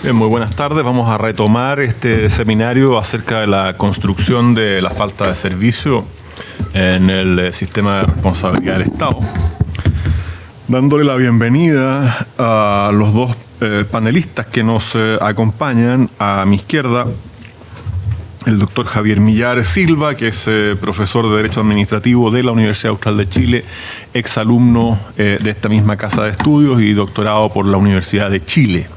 Bien, muy buenas tardes. Vamos a retomar este seminario acerca de la construcción de la falta de servicio en el sistema de responsabilidad del Estado. Dándole la bienvenida a los dos panelistas que nos acompañan. A mi izquierda, el doctor Javier Millar Silva, que es profesor de Derecho Administrativo de la Universidad Austral de Chile, exalumno de esta misma casa de estudios y doctorado por la Universidad de Chile,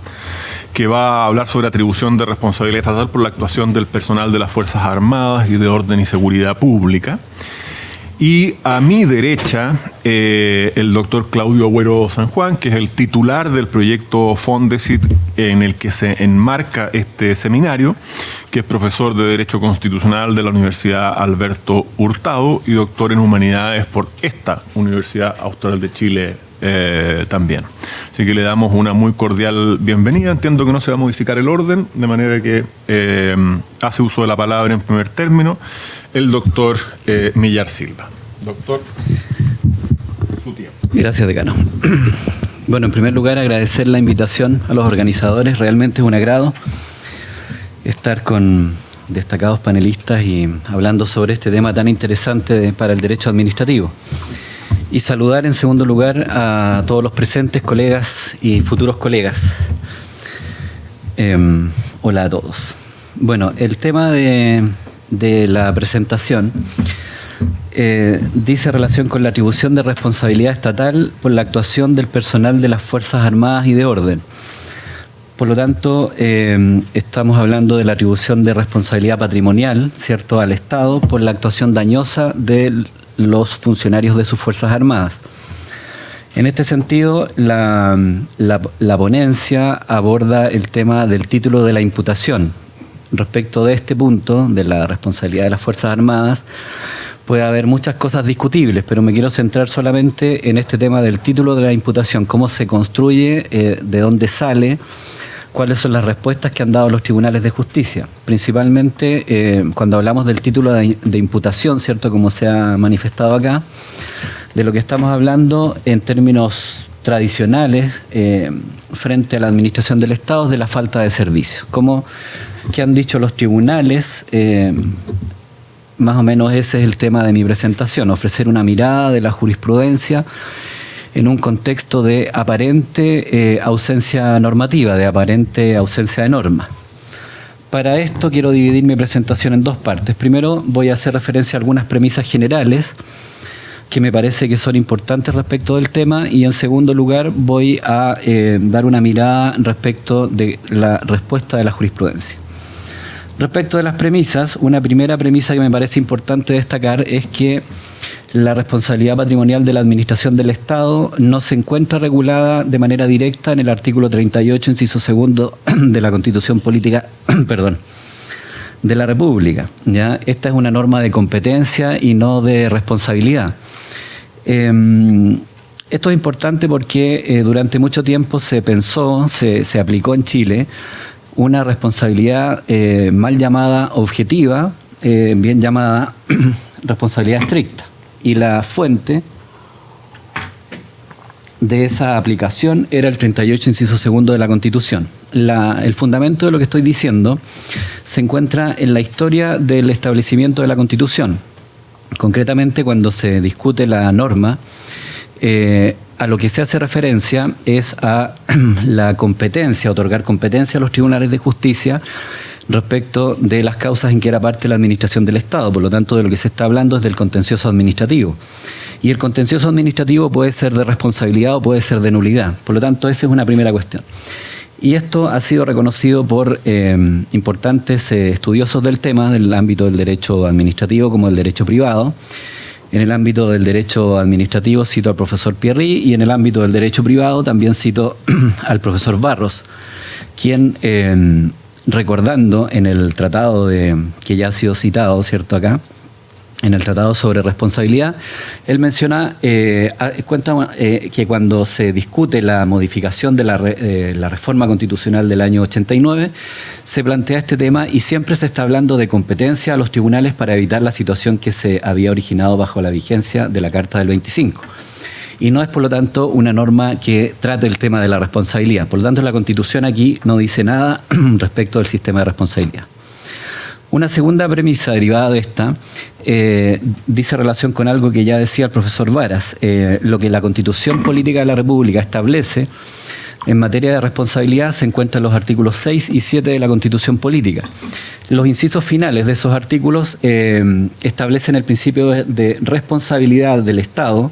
que va a hablar sobre atribución de responsabilidad estatal por la actuación del personal de las Fuerzas Armadas y de Orden y Seguridad Pública. Y a mi derecha, el doctor Claudio Agüero San Juan, que es el titular del proyecto Fondesit en el que se enmarca este seminario, que es profesor de Derecho Constitucional de la Universidad Alberto Hurtado y doctor en Humanidades por esta Universidad Austral de Chile también. Así que le damos una muy cordial bienvenida. Entiendo que no se va a modificar el orden, de manera que hace uso de la palabra en primer término el doctor Millar Silva. Doctor, su tiempo. Gracias, decano. Bueno, en primer lugar, agradecer la invitación a los organizadores. Realmente es un agrado estar con destacados panelistas y hablando sobre este tema tan interesante para el derecho administrativo. Y saludar en segundo lugar a todos los presentes, colegas y futuros colegas. Hola a todos. Bueno, el tema de la presentación dice relación con la atribución de responsabilidad estatal por la actuación del personal de las Fuerzas Armadas y de Orden. Por lo tanto, estamos hablando de la atribución de responsabilidad patrimonial, ¿cierto?, al Estado por la actuación dañosa de los funcionarios de sus Fuerzas Armadas. En este sentido, la ponencia aborda el tema del título de la imputación. Respecto de este punto, de la responsabilidad de las Fuerzas Armadas, puede haber muchas cosas discutibles, pero me quiero centrar solamente en este tema del título de la imputación, cómo se construye, de dónde sale, cuáles son las respuestas que han dado los tribunales de justicia. Principalmente cuando hablamos del título de imputación, ¿cierto?, como se ha manifestado acá, de lo que estamos hablando en términos tradicionales frente a la administración del Estado es de la falta de servicio. Como que han dicho los tribunales, más o menos ese es el tema de mi presentación, ofrecer una mirada de la jurisprudencia en un contexto de aparente ausencia normativa, de aparente ausencia de norma. Para esto quiero dividir mi presentación en dos partes. Primero voy a hacer referencia a algunas premisas generales que me parece que son importantes respecto del tema y en segundo lugar voy a dar una mirada respecto de la respuesta de la jurisprudencia. Respecto de las premisas, una primera premisa que me parece importante destacar es que la responsabilidad patrimonial de la administración del Estado no se encuentra regulada de manera directa en el artículo 38, inciso segundo de la Constitución Política de la República, ¿ya? Esta es una norma de competencia y no de responsabilidad. Esto es importante porque durante mucho tiempo se pensó, se aplicó en Chile una responsabilidad mal llamada objetiva, bien llamada responsabilidad estricta. Y la fuente de esa aplicación era el 38, inciso segundo de la Constitución. El fundamento de lo que estoy diciendo se encuentra en la historia del establecimiento de la Constitución. Concretamente, cuando se discute la norma, a lo que se hace referencia es a la competencia, otorgar competencia a los tribunales de justicia respecto de las causas en que era parte la administración del Estado. Por lo tanto, de lo que se está hablando es del contencioso administrativo. Y el contencioso administrativo puede ser de responsabilidad o puede ser de nulidad. Por lo tanto, esa es una primera cuestión. Y esto ha sido reconocido por importantes estudiosos del tema, del ámbito del derecho administrativo como del derecho privado. En el ámbito del derecho administrativo cito al profesor Pierri y en el ámbito del derecho privado también cito al profesor Barros, quien, recordando en el tratado que ya ha sido citado, ¿cierto?, acá, en el tratado sobre responsabilidad, él menciona, cuenta que cuando se discute la modificación de la reforma constitucional del año 89, se plantea este tema y siempre se está hablando de competencia a los tribunales para evitar la situación que se había originado bajo la vigencia de la Carta del 25. y no es, por lo tanto, una norma que trate el tema de la responsabilidad. Por lo tanto, la Constitución aquí no dice nada respecto del sistema de responsabilidad. Una segunda premisa derivada de esta dice relación con algo que ya decía el profesor Varas. Lo que la Constitución Política de la República establece en materia de responsabilidad se encuentra en los artículos 6 y 7 de la Constitución Política. Los incisos finales de esos artículos establecen el principio de responsabilidad del Estado,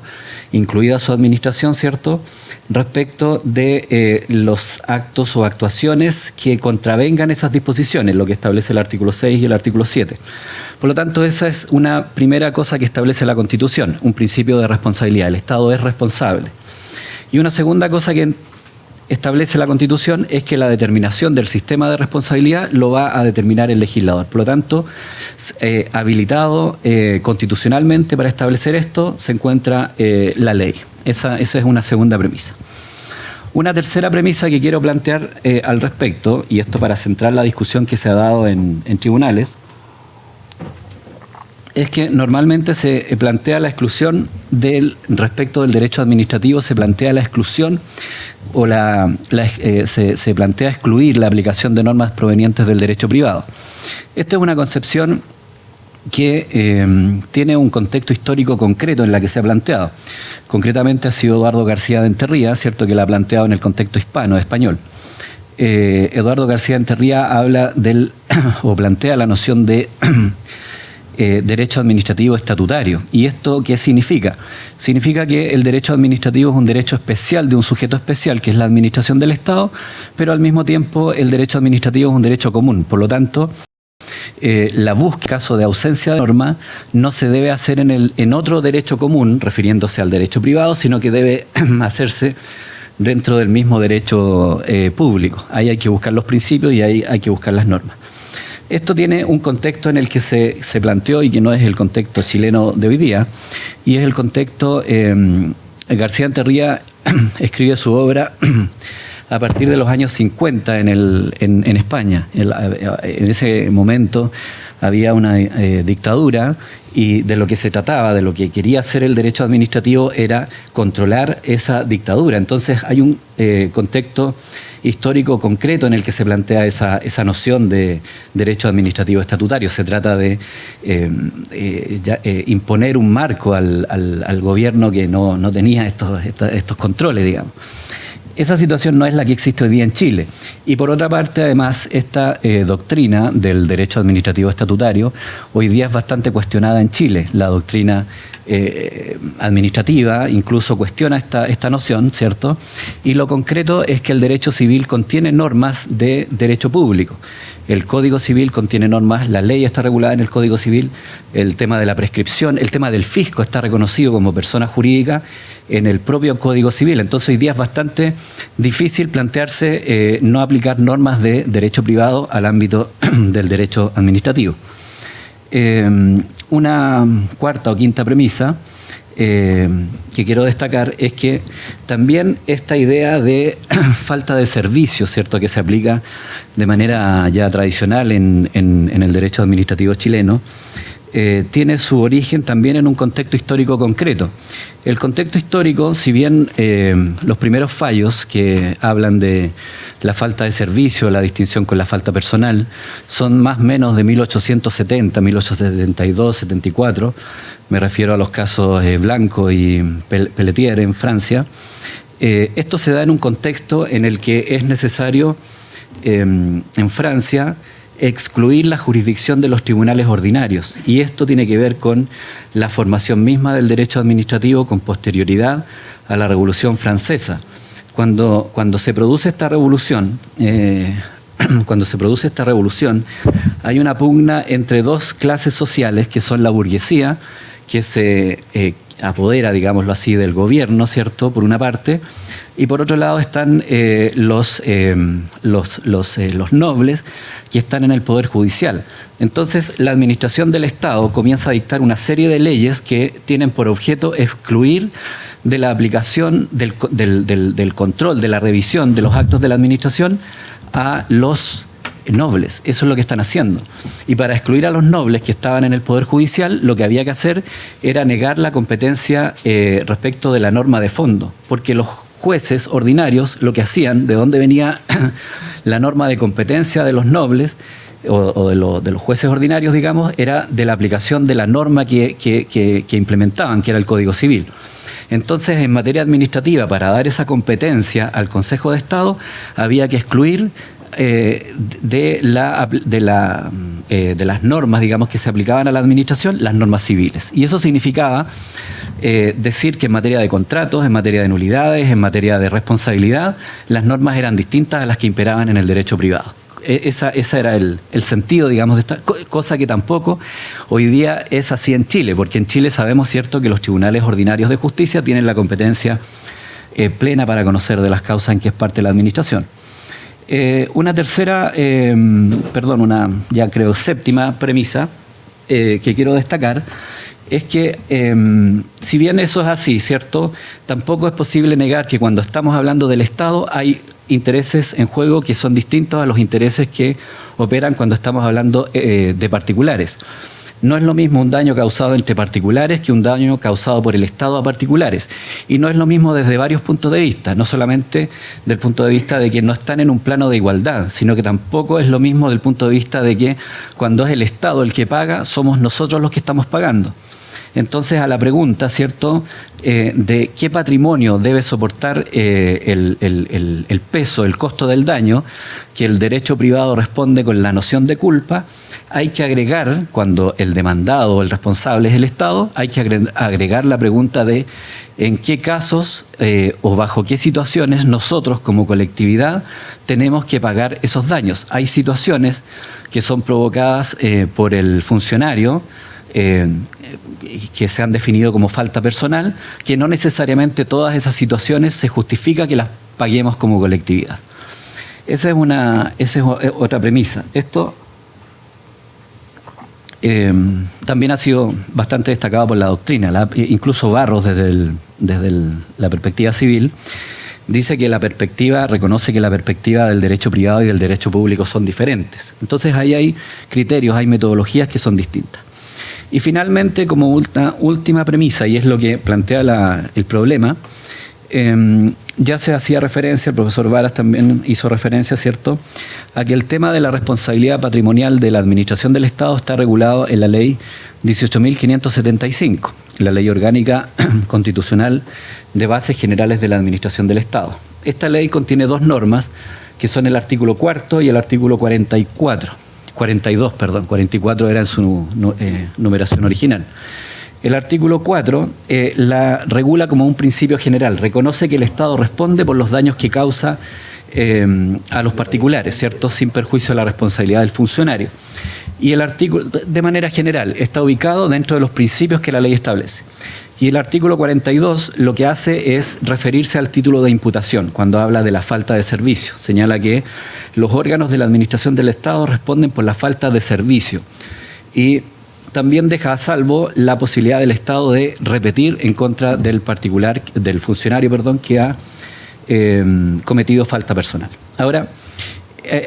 incluida su administración, ¿cierto?, respecto de los actos o actuaciones que contravengan esas disposiciones, lo que establece el artículo 6 y el artículo 7. Por lo tanto, esa es una primera cosa que establece la Constitución, un principio de responsabilidad. El Estado es responsable. Y una segunda cosa que establece la Constitución es que la determinación del sistema de responsabilidad lo va a determinar el legislador. Por lo tanto, habilitado constitucionalmente para establecer esto se encuentra la ley. Esa es una segunda premisa. Una tercera premisa que quiero plantear al respecto, y esto para centrar la discusión que se ha dado en tribunales, es que normalmente se plantea la exclusión respecto del derecho administrativo, se plantea la exclusión o se plantea excluir la aplicación de normas provenientes del derecho privado. Esta es una concepción que tiene un contexto histórico concreto en la que se ha planteado. Concretamente ha sido Eduardo García de Enterría, cierto, que la ha planteado en el contexto español. Eduardo García de Enterría habla o plantea la noción de derecho administrativo estatutario. ¿Y esto qué significa? Significa que el derecho administrativo es un derecho especial de un sujeto especial, que es la administración del Estado, pero al mismo tiempo el derecho administrativo es un derecho común. Por lo tanto, la búsqueda, en caso de ausencia de norma, no se debe hacer en otro derecho común, refiriéndose al derecho privado, sino que debe hacerse dentro del mismo derecho público. Ahí hay que buscar los principios y ahí hay que buscar las normas. Esto tiene un contexto en el que se planteó y que no es el contexto chileno de hoy día, y es el contexto, García Enterría escribe su obra a partir de los años 50 en España. En ese momento había una dictadura y de lo que se trataba, de lo que quería hacer el derecho administrativo era controlar esa dictadura. Entonces hay un contexto histórico concreto en el que se plantea esa noción de derecho administrativo estatutario. Se trata de imponer un marco al gobierno que no tenía estos controles, digamos. Esa situación no es la que existe hoy día en Chile. Y por otra parte, además, esta doctrina del derecho administrativo estatutario hoy día es bastante cuestionada en Chile. La doctrina administrativa incluso cuestiona esta noción, ¿cierto? Y lo concreto es que el derecho civil contiene normas de derecho público. El Código Civil contiene normas, la ley está regulada en el Código Civil, el tema de la prescripción, el tema del fisco está reconocido como persona jurídica en el propio Código Civil. Entonces hoy día es bastante difícil plantearse no aplicar normas de derecho privado al ámbito del derecho administrativo. Una cuarta o quinta premisa que quiero destacar es que también esta idea de falta de servicio, ¿cierto?, que se aplica de manera ya tradicional en el derecho administrativo chileno, tiene su origen también en un contexto histórico concreto. El contexto histórico, si bien los primeros fallos que hablan de la falta de servicio, la distinción con la falta personal, son más o menos de 1870, 1872, 74, me refiero a los casos Blanco y Pelletier en Francia. Esto se da en un contexto en el que es necesario en Francia excluir la jurisdicción de los tribunales ordinarios, y esto tiene que ver con la formación misma del derecho administrativo con posterioridad a la Revolución Francesa. Cuando se produce esta revolución, hay una pugna entre dos clases sociales que son la burguesía, que se apodera, digámoslo así, del gobierno, ¿cierto?, por una parte, y por otro lado están los nobles que están en el Poder Judicial. Entonces, la administración del Estado comienza a dictar una serie de leyes que tienen por objeto excluir de la aplicación del control, de la revisión de los actos de la administración a los nobles. Eso es lo que están haciendo. Y para excluir a los nobles que estaban en el Poder Judicial, lo que había que hacer era negar la competencia respecto de la norma de fondo, porque los jueces ordinarios lo que hacían, de dónde venía la norma de competencia de los nobles o de los jueces ordinarios, digamos, era de la aplicación de la norma que implementaban, que era el Código Civil. Entonces, en materia administrativa, para dar esa competencia al Consejo de Estado, había que excluir de las normas, digamos, que se aplicaban a la administración, las normas civiles. Y eso significaba decir que en materia de contratos, en materia de nulidades, en materia de responsabilidad, las normas eran distintas a las que imperaban en el derecho privado. Esa era el sentido, digamos, de esta cosa, que tampoco hoy día es así en Chile, porque en Chile sabemos, cierto, que los tribunales ordinarios de justicia tienen la competencia plena para conocer de las causas en que es parte la administración. Una tercera, una ya creo séptima premisa que quiero destacar es que, si bien eso es así, ¿cierto?, tampoco es posible negar que cuando estamos hablando del Estado hay intereses en juego que son distintos a los intereses que operan cuando estamos hablando de particulares. No es lo mismo un daño causado entre particulares que un daño causado por el Estado a particulares. Y no es lo mismo desde varios puntos de vista, no solamente del punto de vista de que no están en un plano de igualdad, sino que tampoco es lo mismo del punto de vista de que cuando es el Estado el que paga, somos nosotros los que estamos pagando. Entonces, a la pregunta, ¿cierto?, de qué patrimonio debe soportar el peso, el costo del daño, que el derecho privado responde con la noción de culpa, hay que agregar, cuando el demandado o el responsable es el Estado, hay que agregar la pregunta de en qué casos o bajo qué situaciones nosotros como colectividad tenemos que pagar esos daños. Hay situaciones que son provocadas por el funcionario, que se han definido como falta personal, que no necesariamente todas esas situaciones se justifica que las paguemos como colectividad. Esa es otra premisa. Esto también ha sido bastante destacado por la doctrina. Incluso Barros, desde la perspectiva civil, dice que reconoce que la perspectiva del derecho privado y del derecho público son diferentes. Entonces ahí hay criterios, hay metodologías que son distintas. Y finalmente, como última premisa, y es lo que plantea el problema, ya se hacía referencia, el profesor Varas también hizo referencia, ¿cierto?, a que el tema de la responsabilidad patrimonial de la administración del Estado está regulado en la ley 18.575, la ley orgánica constitucional de bases generales de la administración del Estado. Esta ley contiene dos normas, que son el artículo 4 y el artículo 42, 44 era en su numeración original. El artículo 4 la regula como un principio general, reconoce que el Estado responde por los daños que causa a los particulares, ¿cierto?, sin perjuicio de la responsabilidad del funcionario. Y el artículo, de manera general, está ubicado dentro de los principios que la ley establece. Y el artículo 42 lo que hace es referirse al título de imputación, cuando habla de la falta de servicio. Señala que los órganos de la administración del Estado responden por la falta de servicio. Y también deja a salvo la posibilidad del Estado de repetir en contra del funcionario, que ha cometido falta personal. Ahora,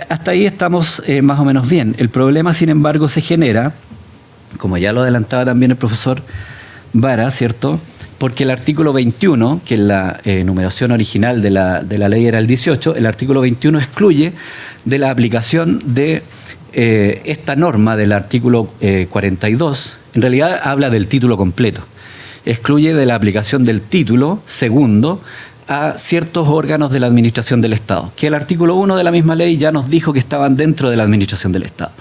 hasta ahí estamos más o menos bien. El problema, sin embargo, se genera, como ya lo adelantaba también el profesor Vara, ¿cierto?, porque el artículo 21, que en la numeración original de la ley era el 18, el artículo 21 excluye de la aplicación de esta norma del artículo 42, en realidad habla del título completo, excluye de la aplicación del título segundo a ciertos órganos de la administración del Estado, que el artículo 1 de la misma ley ya nos dijo que estaban dentro de la administración del Estado.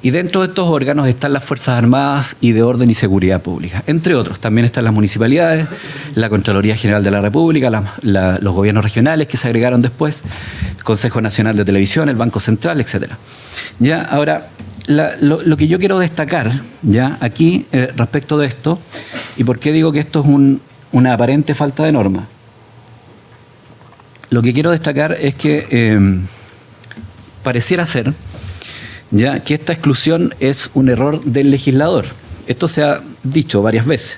Y dentro de estos órganos están las Fuerzas Armadas y de Orden y Seguridad Pública. Entre otros, también están las municipalidades, la Contraloría General de la República, los gobiernos regionales que se agregaron después, el Consejo Nacional de Televisión, el Banco Central, etc. Ya, ahora, lo que yo quiero destacar ya aquí respecto de esto, y por qué digo que esto es una aparente falta de norma, lo que quiero destacar es que pareciera ser ya que esta exclusión es un error del legislador. Esto se ha dicho varias veces,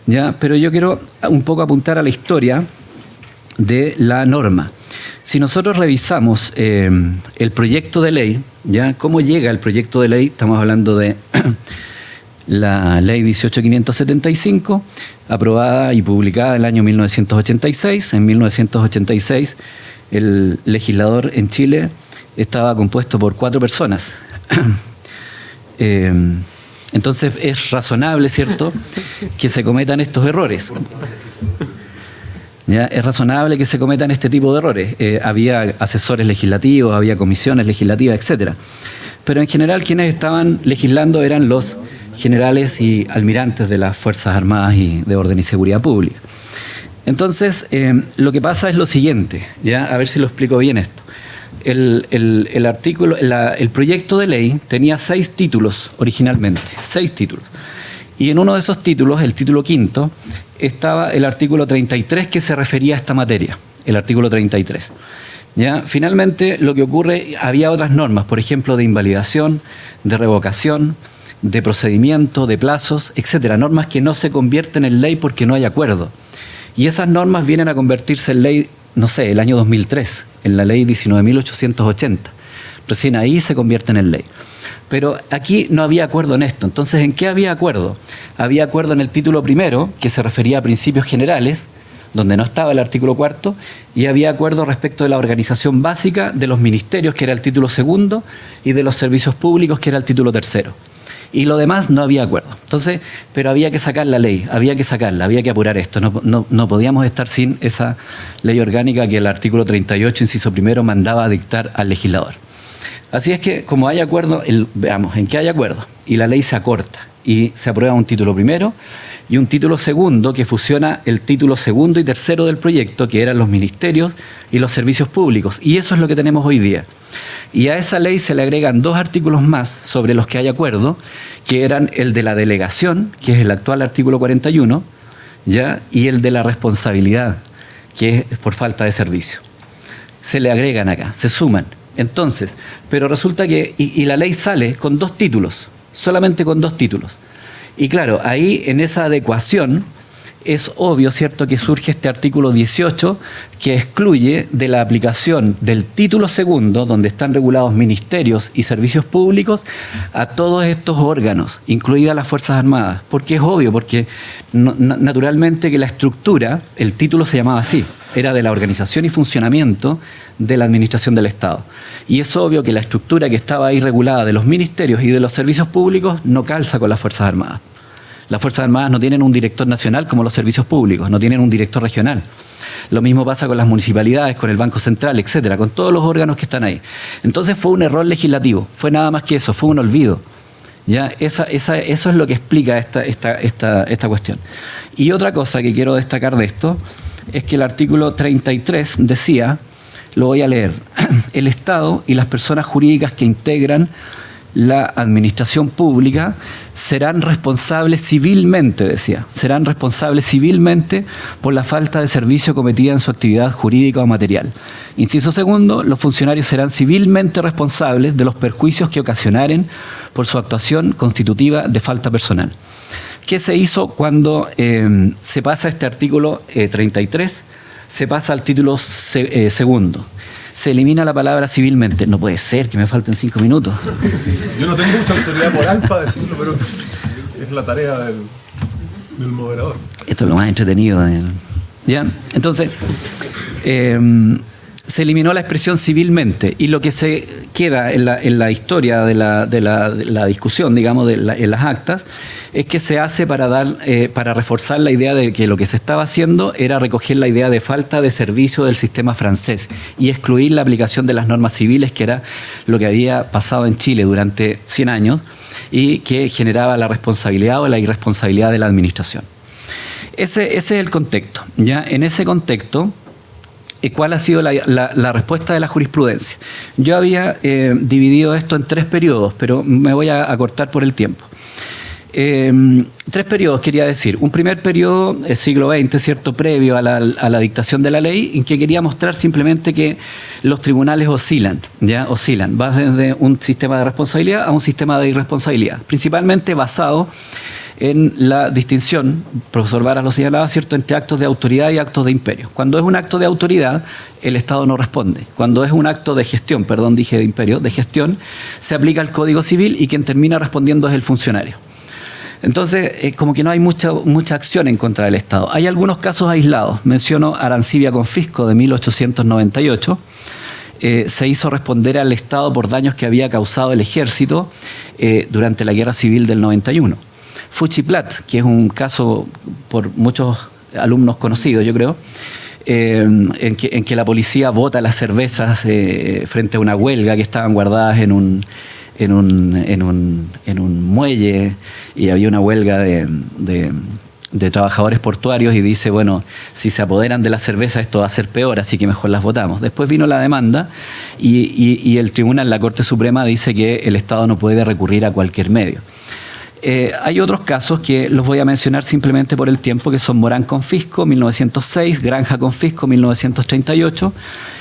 ¿ya? Pero yo quiero un poco apuntar a la historia de la norma. Si nosotros revisamos el proyecto de ley, ¿ya? ¿Cómo llega el proyecto de ley? Estamos hablando de la ley 18.575, aprobada y publicada en el año 1986. En 1986 el legislador en Chile estaba compuesto por 4 personas. Entonces es razonable, ¿cierto?, que se cometan estos errores. ¿Ya? Es razonable que se cometan este tipo de errores. Había asesores legislativos, había comisiones legislativas, etcétera. Pero en general quienes estaban legislando eran los generales y almirantes de las Fuerzas Armadas y de Orden y Seguridad Pública. Entonces, lo que pasa es lo siguiente, ¿ya? A ver si lo explico bien esto. El proyecto de ley tenía 6 títulos originalmente, 6 títulos. Y en uno de esos títulos, el título 5, estaba el artículo 33 que se refería a esta materia, el artículo 33. ¿Ya? Finalmente, lo que ocurre, había otras normas, por ejemplo, de invalidación, de revocación, de procedimiento, de plazos, etcétera, normas que no se convierten en ley porque no hay acuerdo. Y esas normas vienen a convertirse en ley, no sé, el año 2003, en la ley 19.880. Recién ahí se convierten en ley. Pero aquí no había acuerdo en esto. Entonces, ¿en qué había acuerdo? Había acuerdo en el título primero, que se refería a principios generales, donde no estaba el artículo 4, y había acuerdo respecto de la organización básica de los ministerios, que era el título segundo, y de los servicios públicos, que era el título tercero. Y lo demás no había acuerdo. Entonces, pero había que sacar la ley, había que sacarla, había que apurar esto. No podíamos estar sin esa ley orgánica que el artículo 38, inciso primero, mandaba a dictar al legislador. Así es que, como hay acuerdo, veamos en qué hay acuerdo, y la ley se acorta, y se aprueba un título primero y un título segundo que fusiona el título segundo y tercero del proyecto, que eran los ministerios y los servicios públicos. Y eso es lo que tenemos hoy día. Y a esa ley se le agregan 2 artículos más sobre los que hay acuerdo, que eran el de la delegación, que es el actual artículo 41, ¿ya? Y el de la responsabilidad, que es por falta de servicio. Se le agregan acá, se suman. Entonces, pero resulta que, y la ley sale con 2 títulos, solamente con 2 títulos. Y claro, ahí en esa adecuación es obvio, ¿cierto?, que surge este artículo 18 que excluye de la aplicación del título segundo, donde están regulados ministerios y servicios públicos, a todos estos órganos, incluidas las Fuerzas Armadas. Porque es obvio, porque naturalmente que la estructura, el título se llamaba así, era de la organización y funcionamiento de la administración del Estado. Y es obvio que la estructura que estaba ahí regulada de los ministerios y de los servicios públicos no calza con las Fuerzas Armadas. Las Fuerzas Armadas no tienen un director nacional como los servicios públicos, no tienen un director regional. Lo mismo pasa con las municipalidades, con el Banco Central, etcétera, con todos los órganos que están ahí. Entonces fue un error legislativo, fue nada más que eso, fue un olvido. ¿Ya? Eso es lo que explica esta cuestión. Y otra cosa que quiero destacar de esto es que el artículo 33 decía, lo voy a leer, el Estado y las personas jurídicas que integran la administración pública serán responsables civilmente, decía, serán responsables civilmente por la falta de servicio cometida en su actividad jurídica o material. Inciso segundo, los funcionarios serán civilmente responsables de los perjuicios que ocasionaren por su actuación constitutiva de falta personal. ¿Qué se hizo cuando se pasa este artículo 33? Se pasa al título segundo. Se elimina la palabra civilmente. No puede ser que me falten 5 minutos. Yo no tengo mucha autoridad moral para decirlo, pero es la tarea del moderador. Esto es lo más entretenido. ¿Ya? Entonces, se eliminó la expresión civilmente, y lo que se queda en la historia de la discusión, digamos, en las actas, es que se hace para reforzar la idea de que lo que se estaba haciendo era recoger la idea de falta de servicio del sistema francés y excluir la aplicación de las normas civiles, que era lo que había pasado en Chile durante 100 años y que generaba la responsabilidad o la irresponsabilidad de la administración. Ese es el contexto. ¿Ya? En ese contexto, ¿cuál ha sido la respuesta de la jurisprudencia? Yo había dividido esto en 3 periodos, pero me voy a acortar por el tiempo. 3 periodos quería decir. Un primer periodo, siglo XX, ¿cierto?, previo a la dictación de la ley, en que quería mostrar simplemente que los tribunales oscilan, va desde un sistema de responsabilidad a un sistema de irresponsabilidad, principalmente basado en la distinción, profesor Varas lo señalaba, ¿cierto?, entre actos de autoridad y actos de imperio. Cuando es un acto de autoridad, el Estado no responde. Cuando es un acto de gestión, perdón, dije de imperio, de gestión, se aplica el Código Civil y quien termina respondiendo es el funcionario. Entonces, como que no hay mucha acción en contra del Estado. Hay algunos casos aislados. Menciono Arancibia Confisco de 1898. Se hizo responder al Estado por daños que había causado el ejército durante la Guerra Civil del 91. Fuchiplat, que es un caso por muchos alumnos conocido, yo creo, en que la policía bota las cervezas frente a una huelga que estaban guardadas en un muelle, y había una huelga de trabajadores portuarios, y dice, bueno, si se apoderan de la cerveza esto va a ser peor, así que mejor las votamos. Después vino la demanda y el tribunal, la Corte Suprema, dice que el Estado no puede recurrir a cualquier medio. Hay otros casos que los voy a mencionar simplemente por el tiempo, que son Morán Confisco, 1906, Granja Confisco, 1938,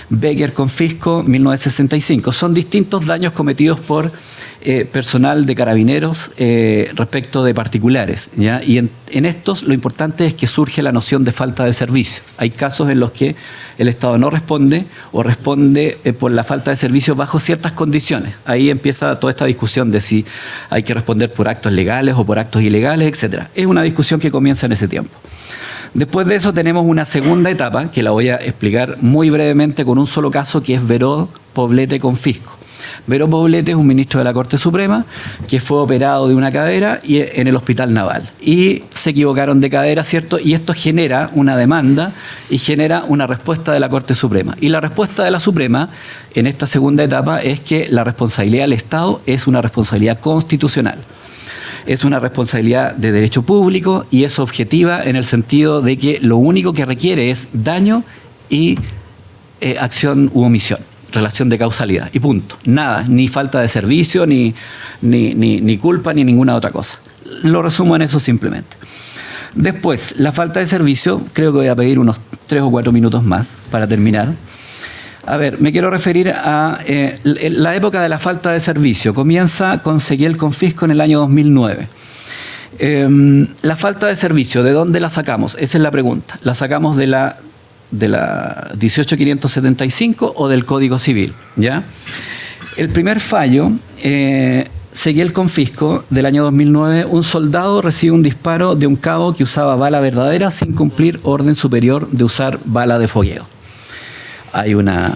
Becker Confisco, 1965. Son distintos daños cometidos por personal de carabineros respecto de particulares, ¿ya? Y en estos lo importante es que surge la noción de falta de servicio. Hay casos en los que el Estado no responde o responde por la falta de servicio bajo ciertas condiciones. Ahí empieza toda esta discusión de si hay que responder por actos legales o por actos ilegales, etc. Es una discusión que comienza en ese tiempo. Después de eso tenemos una segunda etapa que la voy a explicar muy brevemente con un solo caso, que es Veró Poblete Confisco. Veró Poblete es un ministro de la Corte Suprema que fue operado de una cadera en el Hospital Naval. Y se equivocaron de cadera, ¿cierto? Y esto genera una demanda y genera una respuesta de la Corte Suprema. Y la respuesta de la Suprema en esta segunda etapa es que la responsabilidad del Estado es una responsabilidad constitucional. Es una responsabilidad de derecho público y es objetiva en el sentido de que lo único que requiere es daño y acción u omisión, relación de causalidad, y punto. Nada, ni falta de servicio, ni culpa, ni ninguna otra cosa. Lo resumo en eso simplemente. Después, la falta de servicio, creo que voy a pedir unos 3 o 4 minutos más para terminar. A ver, me quiero referir a la época de la falta de servicio. Comienza con Seguiel Confisco en el año 2009. La falta de servicio, ¿de dónde la sacamos? Esa es la pregunta. ¿La sacamos de la 18.575 o del Código Civil? ¿Ya? El primer fallo, Seguiel Confisco, del año 2009, un soldado recibe un disparo de un cabo que usaba bala verdadera sin cumplir orden superior de usar bala de fogueo. Hay una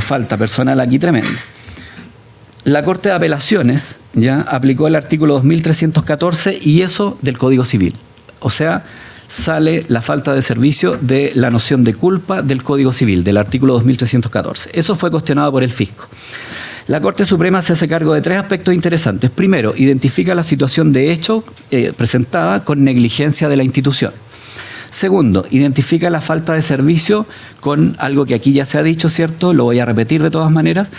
falta personal aquí tremenda. La Corte de Apelaciones ya aplicó el artículo 2314 y eso del Código Civil. O sea, sale la falta de servicio de la noción de culpa del Código Civil, del artículo 2314. Eso fue cuestionado por el fisco. La Corte Suprema se hace cargo de 3 aspectos interesantes. Primero, identifica la situación de hecho presentada con negligencia de la institución. Segundo, identifica la falta de servicio con algo que aquí ya se ha dicho, ¿cierto? Lo voy a repetir de todas maneras.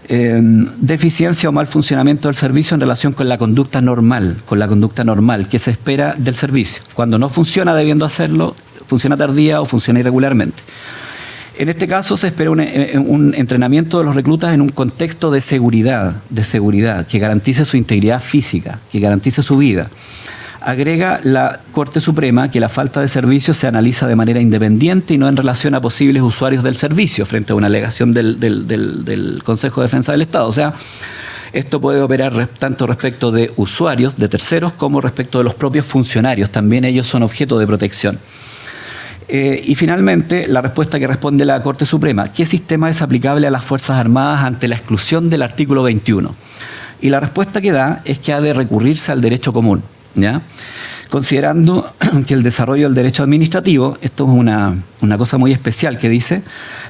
Deficiencia o mal funcionamiento del servicio en relación con la conducta normal, que se espera del servicio. Cuando no funciona debiendo hacerlo, funciona tardía o funciona irregularmente. En este caso se espera un entrenamiento de los reclutas en un contexto de seguridad, que garantice su integridad física, que garantice su vida. Agrega la Corte Suprema que la falta de servicio se analiza de manera independiente y no en relación a posibles usuarios del servicio, frente a una alegación del Consejo de Defensa del Estado. O sea, esto puede operar tanto respecto de usuarios, de terceros, como respecto de los propios funcionarios. También ellos son objeto de protección. Y finalmente, la respuesta que responde la Corte Suprema: ¿qué sistema es aplicable a las Fuerzas Armadas ante la exclusión del artículo 21? Y la respuesta que da es que ha de recurrirse al derecho común, ¿ya? Considerando que el desarrollo del derecho administrativo, esto es una cosa muy especial que dice,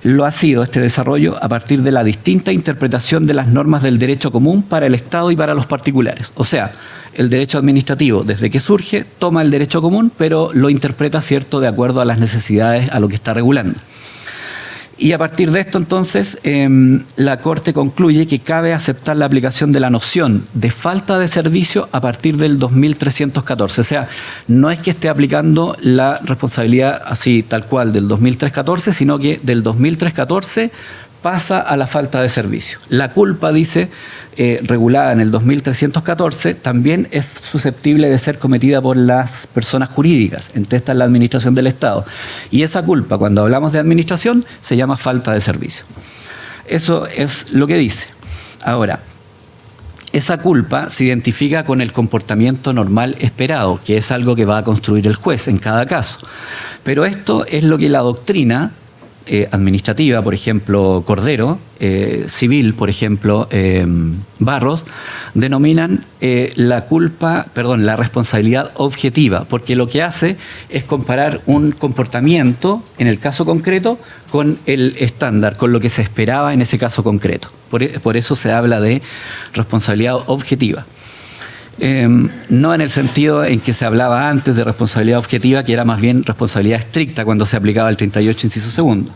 lo ha sido este desarrollo a partir de la distinta interpretación de las normas del derecho común para el Estado y para los particulares. O sea, el derecho administrativo, desde que surge, toma el derecho común, pero lo interpreta, ¿cierto?, de acuerdo a las necesidades, a lo que está regulando. Y a partir de esto, entonces, la Corte concluye que cabe aceptar la aplicación de la noción de falta de servicio a partir del 2314. O sea, no es que esté aplicando la responsabilidad así tal cual del 2314, sino que del 2314 pasa a la falta de servicio. La culpa, dice, regulada en el 2314, también es susceptible de ser cometida por las personas jurídicas, entre estas la administración del Estado. Y esa culpa, cuando hablamos de administración, se llama falta de servicio. Eso es lo que dice. Ahora, esa culpa se identifica con el comportamiento normal esperado, que es algo que va a construir el juez en cada caso. Pero esto es lo que la doctrina administrativa, por ejemplo, Cordero, civil, por ejemplo, Barros, denominan la responsabilidad objetiva, porque lo que hace es comparar un comportamiento, en el caso concreto, con el estándar, con lo que se esperaba en ese caso concreto. Por eso se habla de responsabilidad objetiva. No en el sentido en que se hablaba antes de responsabilidad objetiva, que era más bien responsabilidad estricta cuando se aplicaba el 38, inciso segundo.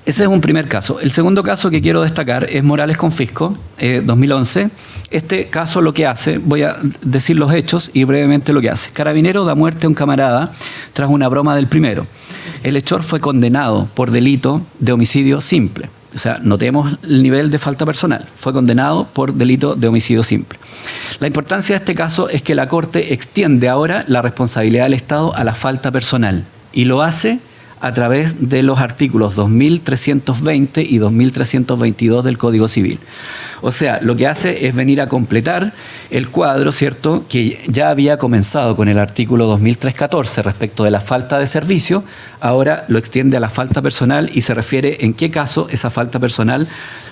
Ese es un primer caso. El segundo caso que quiero destacar es Morales con Fisco, 2011. Este caso lo que hace, voy a decir los hechos y brevemente lo que hace. Carabinero da muerte a un camarada tras una broma del primero. El hechor fue condenado por delito de homicidio simple. O sea, notemos el nivel de falta personal. Fue condenado por delito de homicidio simple. La importancia de este caso es que la Corte extiende ahora la responsabilidad del Estado a la falta personal y lo hace a través de los artículos 2320 y 2322 del Código Civil. O sea, lo que hace es venir a completar el cuadro, ¿cierto?, que ya había comenzado con el artículo 2314 respecto de la falta de servicio, ahora lo extiende a la falta personal y se refiere en qué caso esa falta personal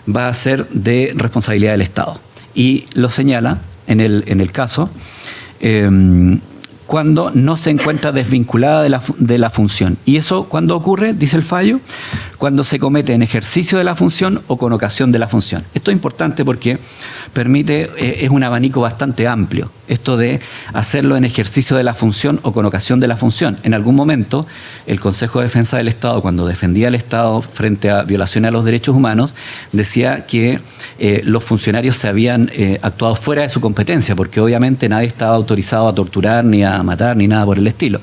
va a ser de responsabilidad del Estado. Y lo señala en el caso cuando no se encuentra desvinculada de la función. ¿Y eso cuándo ocurre? Dice el fallo, cuando se comete en ejercicio de la función o con ocasión de la función. Esto es importante porque es un abanico bastante amplio, esto de hacerlo en ejercicio de la función o con ocasión de la función. En algún momento, el Consejo de Defensa del Estado, cuando defendía al Estado frente a violaciones a los derechos humanos, decía que los funcionarios se habían actuado fuera de su competencia, porque obviamente nadie estaba autorizado a torturar, ni a matar, ni nada por el estilo.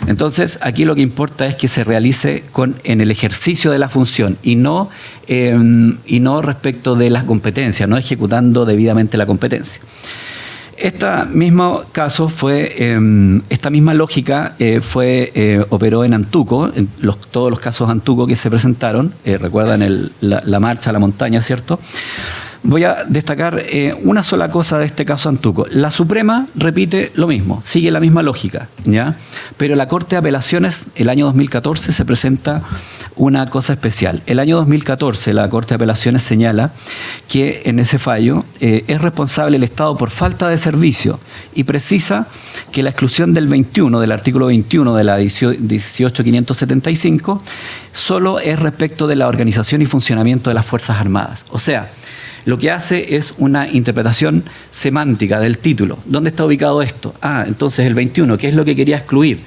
Entonces, aquí lo que importa es que se realice en el ejercicio de la función y no respecto de las competencias, no ejecutando debidamente la competencia. Este mismo caso esta misma lógica operó en Antuco, en todos los casos Antuco que se presentaron, recuerdan la marcha a la montaña, ¿cierto? Voy a destacar una sola cosa de este caso Antuco. La Suprema repite lo mismo, sigue la misma lógica, ¿ya? Pero la Corte de Apelaciones, el año 2014, se presenta una cosa especial. El año 2014, la Corte de Apelaciones señala que en ese fallo es responsable el Estado por falta de servicio y precisa que la exclusión del artículo 21 de la 18575 solo es respecto de la organización y funcionamiento de las Fuerzas Armadas. O sea, lo que hace es una interpretación semántica del título. ¿Dónde está ubicado esto? Entonces el 21, ¿qué es lo que quería excluir?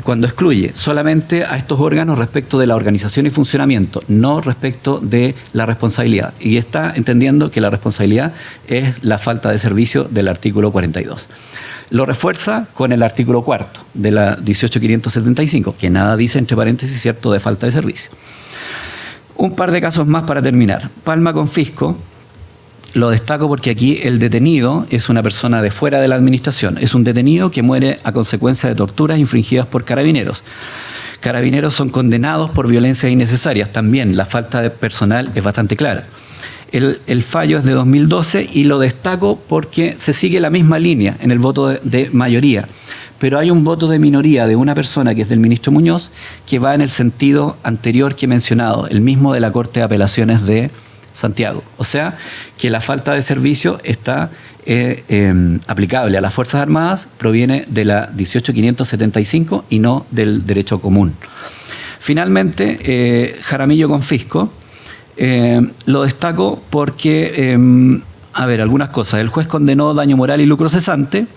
Cuando excluye solamente a estos órganos respecto de la organización y funcionamiento, no respecto de la responsabilidad. Y está entendiendo que la responsabilidad es la falta de servicio del artículo 42. Lo refuerza con el artículo 4 de la 18575, que nada dice, entre paréntesis, cierto, de falta de servicio. Un par de casos más para terminar. Palma con Fisco. Lo destaco porque aquí el detenido es una persona de fuera de la administración. Es un detenido que muere a consecuencia de torturas infringidas por carabineros. Carabineros son condenados por violencias innecesarias. También la falta de personal es bastante clara. El fallo es de 2012 y lo destaco porque se sigue la misma línea en el voto de mayoría. Pero hay un voto de minoría de una persona que es del ministro Muñoz que va en el sentido anterior que he mencionado, el mismo de la Corte de Apelaciones de Santiago. O sea, que la falta de servicio está aplicable a las Fuerzas Armadas, proviene de la 18575 y no del derecho común. Finalmente, Jaramillo con Fisco, lo destaco porque, algunas cosas. El juez condenó daño moral y lucro cesante.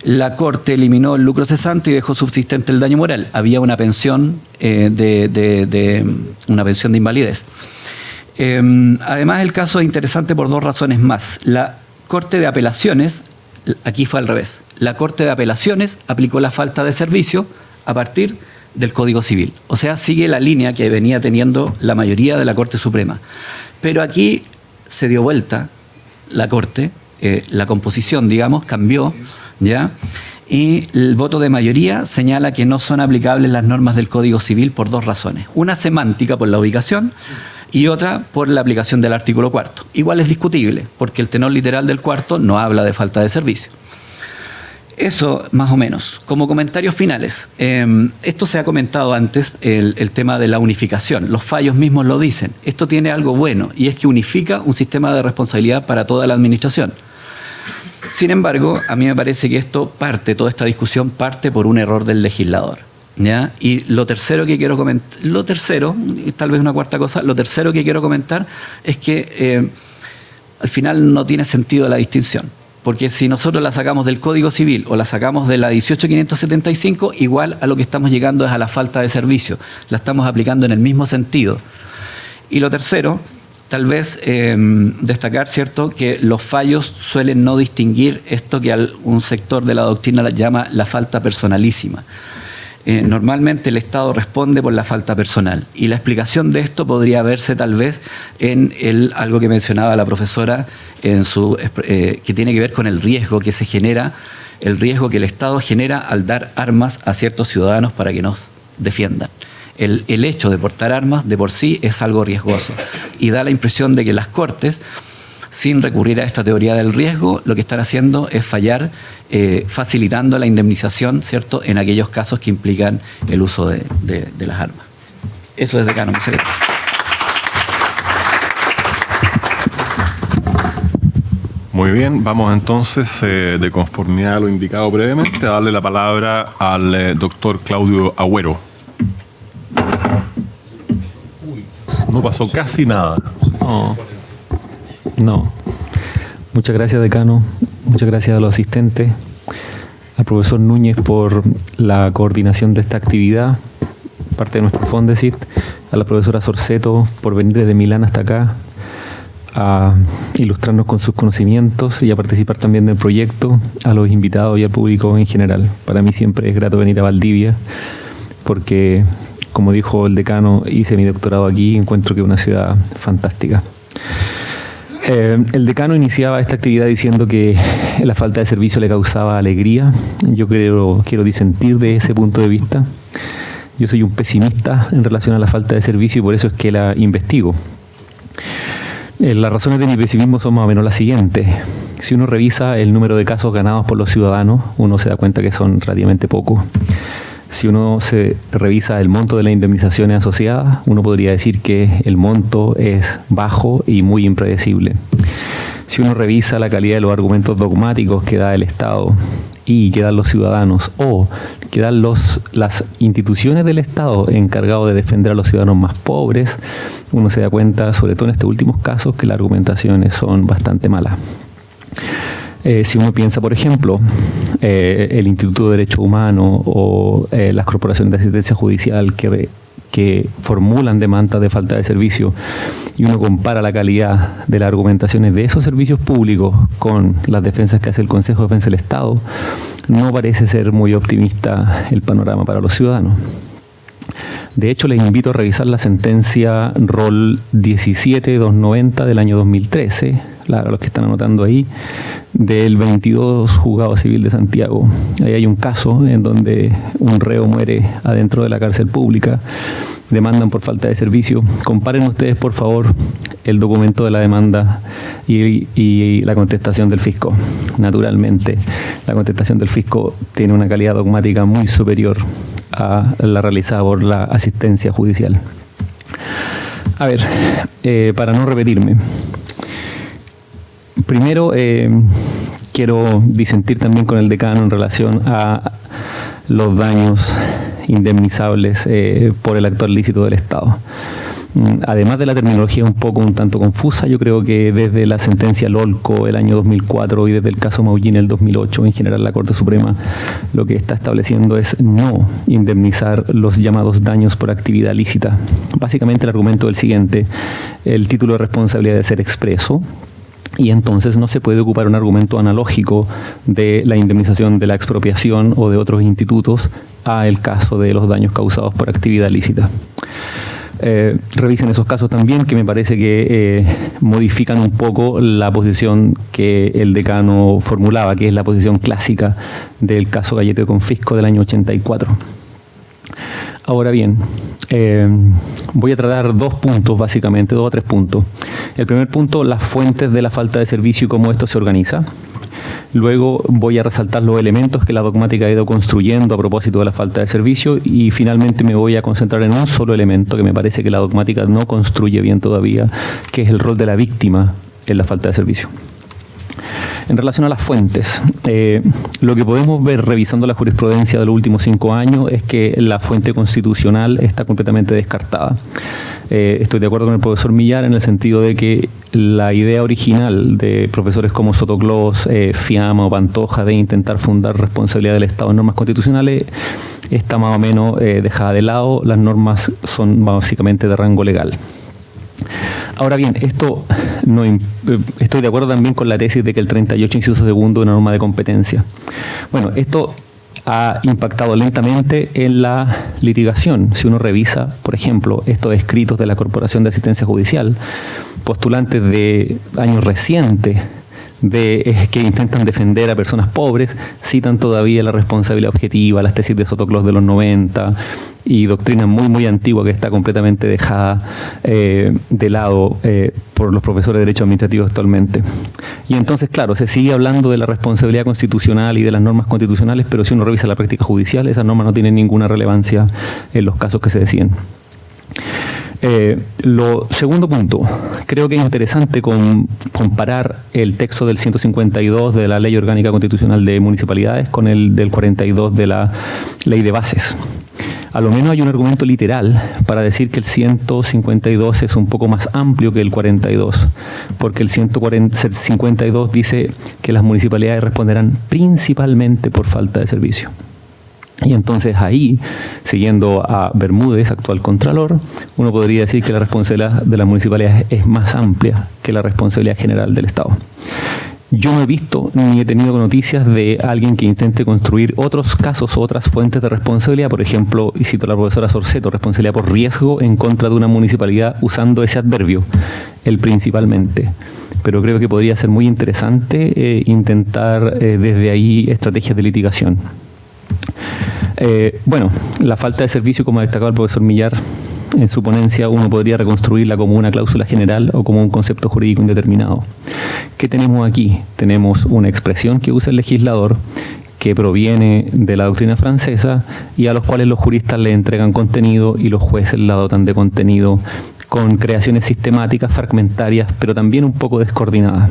La Corte eliminó el lucro cesante y dejó subsistente el daño moral. Había una pensión una pensión de invalidez. Además, el caso es interesante por dos razones más. La Corte de Apelaciones, aquí fue al revés, la Corte de Apelaciones aplicó la falta de servicio a partir del Código Civil. O sea, sigue la línea que venía teniendo la mayoría de la Corte Suprema. Pero aquí se dio vuelta la Corte, la composición, digamos, cambió, ¿ya? Y el voto de mayoría señala que no son aplicables las normas del Código Civil por dos razones. Una semántica, por la ubicación, y otra por la aplicación del artículo 4. Igual es discutible, porque el tenor literal del 4 no habla de falta de servicio. Eso, más o menos. Como comentarios finales, esto se ha comentado antes, el tema de la unificación. Los fallos mismos lo dicen. Esto tiene algo bueno, y es que unifica un sistema de responsabilidad para toda la administración. Sin embargo, a mí me parece que toda esta discusión parte por un error del legislador, ¿ya? Y lo tercero que quiero comentar, tal vez una cuarta cosa, lo tercero que quiero comentar es que al final no tiene sentido la distinción. Porque si nosotros la sacamos del Código Civil o la sacamos de la 18.575, igual a lo que estamos llegando es a la falta de servicio. La estamos aplicando en el mismo sentido. Y lo tercero, tal vez destacar, ¿cierto?, que los fallos suelen no distinguir esto que un sector de la doctrina la llama la falta personalísima. Normalmente el Estado responde por la falta personal, y la explicación de esto podría verse tal vez en algo que mencionaba la profesora que tiene que ver con el riesgo que se genera, el riesgo que el Estado genera al dar armas a ciertos ciudadanos para que nos defiendan. El hecho de portar armas de por sí es algo riesgoso, y da la impresión de que las Cortes, sin recurrir a esta teoría del riesgo, lo que están haciendo es fallar, facilitando la indemnización, ¿cierto?, en aquellos casos que implican el uso de las armas. Eso es, decano. Muchas gracias. Muy bien, vamos entonces, de conformidad a lo indicado brevemente, a darle la palabra al doctor Claudio Agüero. No pasó casi nada. No. Muchas gracias, decano. Muchas gracias a los asistentes. Al profesor Núñez por la coordinación de esta actividad, parte de nuestro Fondesit. A la profesora Sorceto por venir desde Milán hasta acá a ilustrarnos con sus conocimientos y a participar también del proyecto. A los invitados y al público en general. Para mí siempre es grato venir a Valdivia porque, como dijo el decano, hice mi doctorado aquí y encuentro que es una ciudad fantástica. El decano iniciaba esta actividad diciendo que la falta de servicio le causaba alegría. Yo quiero disentir de ese punto de vista. Yo soy un pesimista en relación a la falta de servicio y por eso es que la investigo. Las razones de mi pesimismo son más o menos las siguientes. Si uno revisa el número de casos ganados por los ciudadanos, uno se da cuenta que son relativamente pocos. Si uno se revisa el monto de las indemnizaciones asociadas, uno podría decir que el monto es bajo y muy impredecible. Si uno revisa la calidad de los argumentos dogmáticos que da el Estado y que dan los ciudadanos o que dan las instituciones del Estado encargados de defender a los ciudadanos más pobres, uno se da cuenta, sobre todo en estos últimos casos, que las argumentaciones son bastante malas. Si uno piensa, por ejemplo, el Instituto de Derechos Humanos o las corporaciones de asistencia judicial que formulan demandas de falta de servicio y uno compara la calidad de las argumentaciones de esos servicios públicos con las defensas que hace el Consejo de Defensa del Estado, no parece ser muy optimista el panorama para los ciudadanos. De hecho, les invito a revisar la sentencia ROL 17290 del año 2013, los que están anotando ahí, del 22 Juzgado Civil de Santiago. Ahí hay un caso en donde un reo muere adentro de la cárcel pública, demandan por falta de servicio. Comparen ustedes, por favor, el documento de la demanda y la contestación del fisco. Naturalmente, la contestación del fisco tiene una calidad dogmática muy superior a la realizada por la asistencia judicial. A ver, para no repetirme, primero quiero disentir también con el decano en relación a los daños indemnizables por el actual lícito del Estado. Además de la terminología un tanto confusa, yo creo que desde la sentencia Lolco el año 2004 y desde el caso Maullín el 2008, en general la Corte Suprema lo que está estableciendo es no indemnizar los llamados daños por actividad lícita. Básicamente el argumento es el siguiente: el título de responsabilidad debe ser expreso, y entonces no se puede ocupar un argumento analógico de la indemnización de la expropiación o de otros institutos a el caso de los daños causados por actividad lícita. Revisen esos casos también, que me parece que modifican un poco la posición que el decano formulaba, que es la posición clásica del caso Gallete de Confisco del año 84. Ahora bien, voy a tratar 2 puntos básicamente, 2 o 3 puntos. El primer punto, las fuentes de la falta de servicio y cómo esto se organiza. Luego voy a resaltar los elementos que la dogmática ha ido construyendo a propósito de la falta de servicio y finalmente me voy a concentrar en un solo elemento que me parece que la dogmática no construye bien todavía, que es el rol de la víctima en la falta de servicio. En relación a las fuentes, lo que podemos ver revisando la jurisprudencia de los últimos 5 años es que la fuente constitucional está completamente descartada. Estoy de acuerdo con el profesor Millar en el sentido de que la idea original de profesores como Sotoclós, Fiamma o Pantoja de intentar fundar responsabilidad del Estado en normas constitucionales está más o menos dejada de lado. Las normas son básicamente de rango legal. Ahora bien, estoy de acuerdo también con la tesis de que el 38 inciso segundo es una norma de competencia. Bueno, esto ha impactado lentamente en la litigación. Si uno revisa, por ejemplo, estos escritos de la Corporación de Asistencia Judicial, postulantes de años recientes que intentan defender a personas pobres, citan todavía la responsabilidad objetiva, las tesis de Sotoclós de los 90 y doctrina muy antigua que está completamente dejada de lado por los profesores de Derecho Administrativo actualmente. Y entonces, claro, se sigue hablando de la responsabilidad constitucional y de las normas constitucionales, pero si uno revisa la práctica judicial, esas normas no tienen ninguna relevancia en los casos que se deciden. Lo segundo punto, creo que es interesante comparar el texto del 152 de la Ley Orgánica Constitucional de Municipalidades con el del 42 de la Ley de Bases. A lo menos hay un argumento literal para decir que el 152 es un poco más amplio que el 42, porque el 152 dice que las municipalidades responderán principalmente por falta de servicio. Y entonces ahí, siguiendo a Bermúdez, actual Contralor, uno podría decir que la responsabilidad de las municipalidades es más amplia que la responsabilidad general del Estado. Yo no he visto ni he tenido noticias de alguien que intente construir otros casos, otras fuentes de responsabilidad. Por ejemplo, y cito a la profesora Sorceto, responsabilidad por riesgo en contra de una municipalidad usando ese adverbio, el principalmente. Pero creo que podría ser muy interesante intentar desde ahí estrategias de litigación. Bueno, la falta de servicio, como ha destacado el profesor Millar en su ponencia, uno podría reconstruirla como una cláusula general o como un concepto jurídico indeterminado. ¿Qué tenemos aquí? Tenemos una expresión que usa el legislador que proviene de la doctrina francesa y a los cuales los juristas le entregan contenido y los jueces la dotan de contenido con creaciones sistemáticas, fragmentarias, pero también un poco descoordinadas.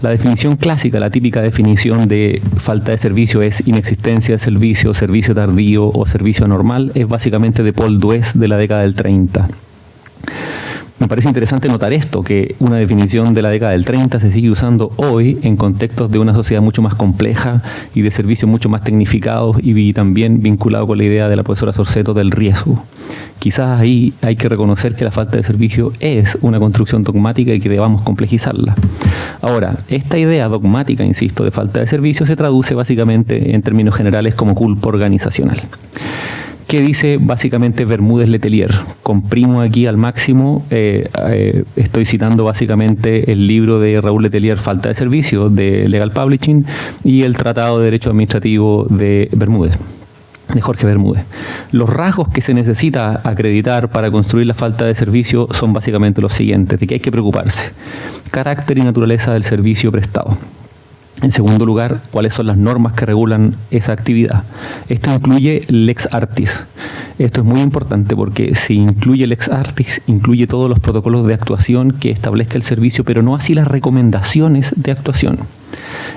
La definición clásica, la típica definición de falta de servicio es inexistencia de servicio, servicio tardío o servicio anormal, es básicamente de Paul Dues de la década del 30. Me parece interesante notar esto, que una definición de la década del 30 se sigue usando hoy en contextos de una sociedad mucho más compleja y de servicios mucho más tecnificados y también vinculado con la idea de la profesora Sorceto del riesgo. Quizás ahí hay que reconocer que la falta de servicio es una construcción dogmática y que debamos complejizarla. Ahora, esta idea dogmática, insisto, de falta de servicio se traduce básicamente en términos generales como culpa organizacional. ¿Qué dice básicamente Bermúdez Letelier? Comprimo aquí al máximo, estoy citando básicamente el libro de Raúl Letelier, Falta de Servicio, de Legal Publishing, y el Tratado de Derecho Administrativo de Bermúdez, de Jorge Bermúdez. Los rasgos que se necesita acreditar para construir la falta de servicio son básicamente los siguientes, de que hay que preocuparse. Carácter y naturaleza del servicio prestado. En segundo lugar, cuáles son las normas que regulan esa actividad. Esto incluye lex artis. Esto es muy importante porque si incluye lex artis, incluye todos los protocolos de actuación que establezca el servicio, pero no así las recomendaciones de actuación.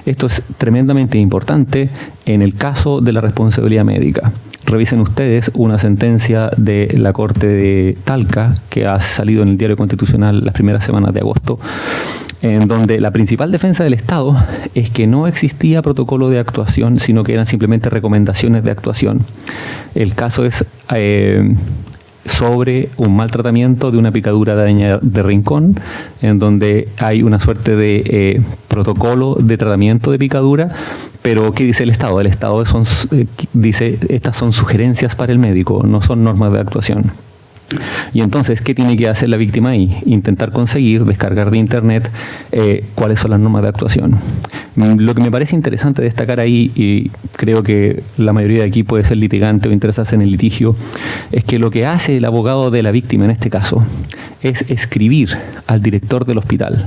Esto es tremendamente importante en el caso de la responsabilidad médica. Revisen ustedes una sentencia de la Corte de Talca que ha salido en el Diario Constitucional las primeras semanas de agosto, en donde la principal defensa del Estado es que no existía protocolo de actuación, sino que eran simplemente recomendaciones de actuación. El caso es sobre un maltratamiento de una picadura de araña de rincón, en donde hay una suerte de protocolo de tratamiento de picadura, pero ¿qué dice el Estado? El Estado dice, estas son sugerencias para el médico, no son normas de actuación. Y entonces, ¿qué tiene que hacer la víctima ahí? Intentar conseguir, descargar de internet cuáles son las normas de actuación. Lo que me parece interesante destacar ahí, y creo que la mayoría de aquí puede ser litigante o interesarse en el litigio, es que lo que hace el abogado de la víctima en este caso es escribir al director del hospital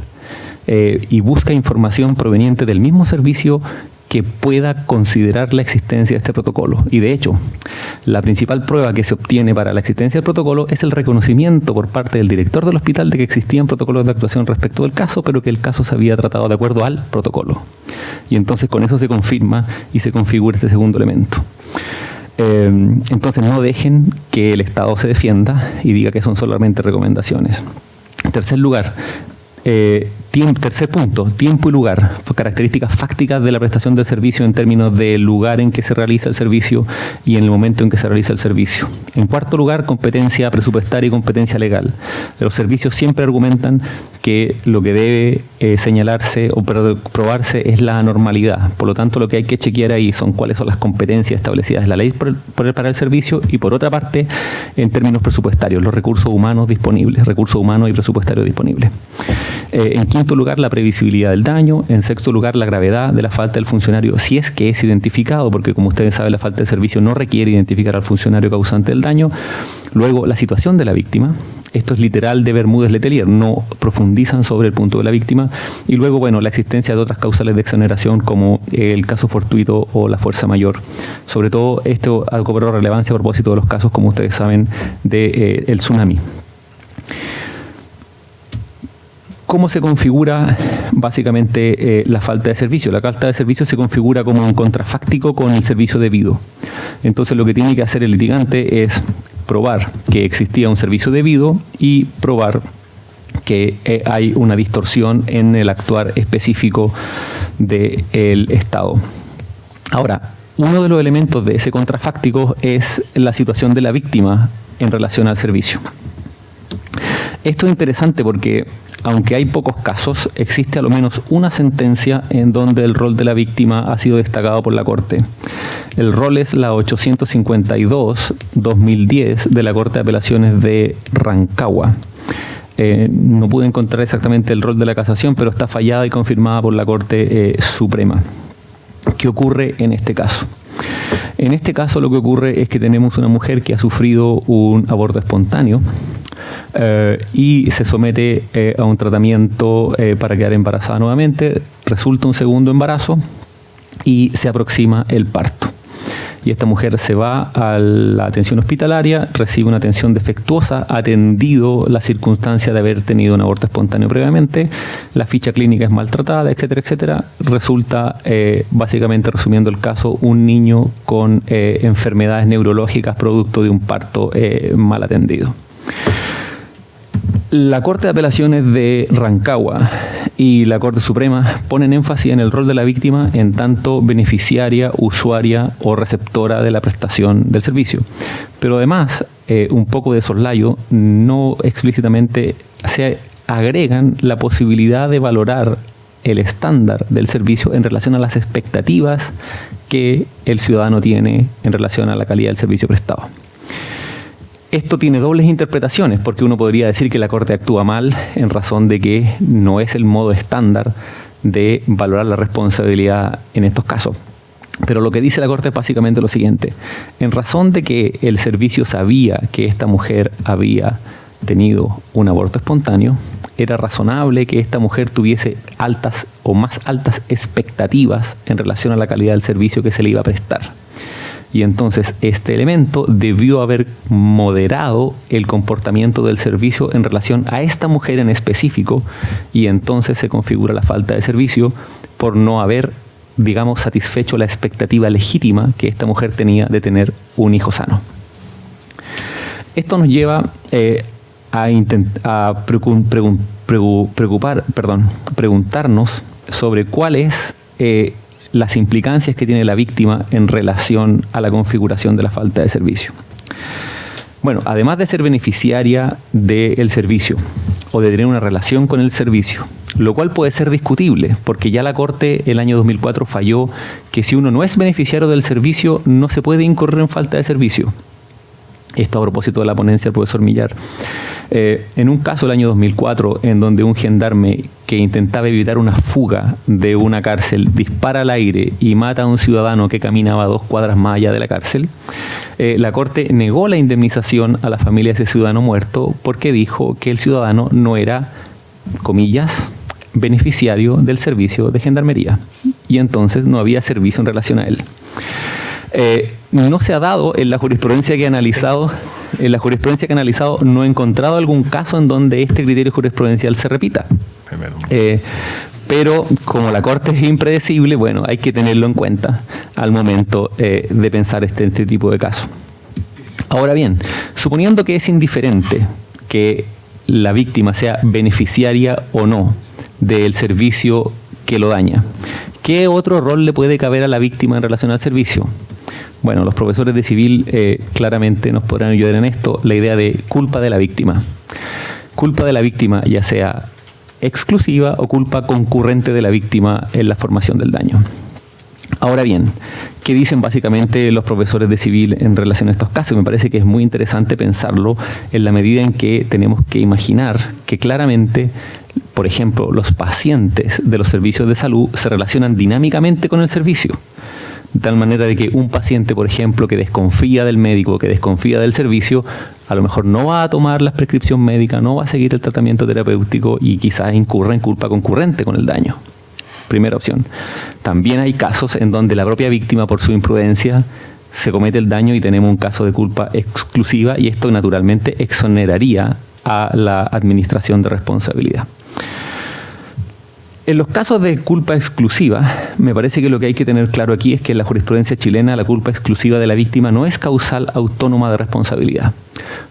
y busca información proveniente del mismo servicio que pueda considerar la existencia de este protocolo. Y de hecho, la principal prueba que se obtiene para la existencia del protocolo es el reconocimiento por parte del director del hospital de que existían protocolos de actuación respecto del caso, pero que el caso se había tratado de acuerdo al protocolo. Y entonces con eso se confirma y se configura este segundo elemento. Entonces no dejen que el Estado se defienda y diga que son solamente recomendaciones. En tercer lugar, tercer punto, tiempo y lugar, características fácticas de la prestación del servicio en términos del lugar en que se realiza el servicio y en el momento en que se realiza el servicio. En cuarto lugar, competencia presupuestaria y competencia legal. Los servicios siempre argumentan que lo que debe señalarse o probarse es la anormalidad. Por lo tanto, lo que hay que chequear ahí son cuáles son las competencias establecidas en la ley para el servicio y, por otra parte, en términos presupuestarios, los recursos humanos disponibles, recursos humanos y presupuestarios disponibles. En quinto lugar, la previsibilidad del daño. En sexto lugar, la gravedad de la falta del funcionario, si es que es identificado, porque como ustedes saben, la falta de servicio no requiere identificar al funcionario causante del daño. Luego, la situación de la víctima. Esto es literal de Bermúdez Letelier, no profundizan sobre el punto de la víctima. Y luego, bueno, la existencia de otras causales de exoneración como el caso fortuito o la fuerza mayor. Sobre todo, esto ha cobrado relevancia a propósito de los casos, como ustedes saben, del tsunami. ¿Cómo se configura básicamente la falta de servicio? La falta de servicio se configura como un contrafáctico con el servicio debido. Entonces lo que tiene que hacer el litigante es probar que existía un servicio debido y probar que hay una distorsión en el actuar específico del Estado. Ahora, uno de los elementos de ese contrafáctico es la situación de la víctima en relación al servicio. Esto es interesante porque, aunque hay pocos casos, existe a lo menos una sentencia en donde el rol de la víctima ha sido destacado por la Corte. El rol es la 852-2010 de la Corte de Apelaciones de Rancagua. No pude encontrar exactamente el rol de la casación, pero está fallada y confirmada por la Corte Suprema. ¿Qué ocurre en este caso? En este caso lo que ocurre es que tenemos una mujer que ha sufrido un aborto espontáneo y se somete a un tratamiento para quedar embarazada nuevamente, resulta un segundo embarazo y se aproxima el parto. Y esta mujer se va a la atención hospitalaria, recibe una atención defectuosa, atendido la circunstancia de haber tenido un aborto espontáneo previamente, la ficha clínica es maltratada, etcétera, etcétera. Resulta, básicamente resumiendo el caso, un niño con enfermedades neurológicas producto de un parto mal atendido. La Corte de Apelaciones de Rancagua y la Corte Suprema ponen énfasis en el rol de la víctima en tanto beneficiaria, usuaria o receptora de la prestación del servicio. Pero además, un poco de soslayo, no explícitamente se agregan la posibilidad de valorar el estándar del servicio en relación a las expectativas que el ciudadano tiene en relación a la calidad del servicio prestado. Esto tiene dobles interpretaciones, porque uno podría decir que la Corte actúa mal en razón de que no es el modo estándar de valorar la responsabilidad en estos casos. Pero lo que dice la Corte es básicamente lo siguiente: en razón de que el servicio sabía que esta mujer había tenido un aborto espontáneo, era razonable que esta mujer tuviese altas o más altas expectativas en relación a la calidad del servicio que se le iba a prestar. Y entonces este elemento debió haber moderado el comportamiento del servicio en relación a esta mujer en específico, y entonces se configura la falta de servicio por no haber, digamos, satisfecho la expectativa legítima que esta mujer tenía de tener un hijo sano. Esto nos lleva a preguntarnos sobre cuál es las implicancias que tiene la víctima en relación a la configuración de la falta de servicio. Bueno, además de ser beneficiaria del servicio o de tener una relación con el servicio, lo cual puede ser discutible, porque ya la Corte el año 2004 falló que si uno no es beneficiario del servicio, no se puede incurrir en falta de servicio. Esto a propósito de la ponencia del profesor Millar. En un caso del año 2004, en donde un gendarme que intentaba evitar una fuga de una cárcel dispara al aire y mata a un ciudadano que caminaba 2 cuadras más allá de la cárcel, la Corte negó la indemnización a la familia de ese ciudadano muerto porque dijo que el ciudadano no era, comillas, beneficiario del servicio de gendarmería, y entonces no había servicio en relación a él. No se ha dado en la jurisprudencia que he analizado, no he encontrado algún caso en donde este criterio jurisprudencial se repita. Pero como la Corte es impredecible, bueno, hay que tenerlo en cuenta al momento de pensar este tipo de casos. Ahora bien, suponiendo que es indiferente que la víctima sea beneficiaria o no del servicio que lo daña, ¿qué otro rol le puede caber a la víctima en relación al servicio? Bueno, los profesores de civil claramente nos podrán ayudar en esto, la idea de culpa de la víctima. Culpa de la víctima, ya sea exclusiva o culpa concurrente de la víctima en la formación del daño. Ahora bien, ¿qué dicen básicamente los profesores de civil en relación a estos casos? Me parece que es muy interesante pensarlo en la medida en que tenemos que imaginar que claramente, por ejemplo, los pacientes de los servicios de salud se relacionan dinámicamente con el servicio. De tal manera de que un paciente, por ejemplo, que desconfía del médico, que desconfía del servicio, a lo mejor no va a tomar la prescripción médica, no va a seguir el tratamiento terapéutico y quizás incurra en culpa concurrente con el daño. Primera opción. También hay casos en donde la propia víctima, por su imprudencia, se comete el daño y tenemos un caso de culpa exclusiva, y esto naturalmente exoneraría a la administración de responsabilidad. En los casos de culpa exclusiva, me parece que lo que hay que tener claro aquí es que en la jurisprudencia chilena la culpa exclusiva de la víctima no es causal autónoma de responsabilidad.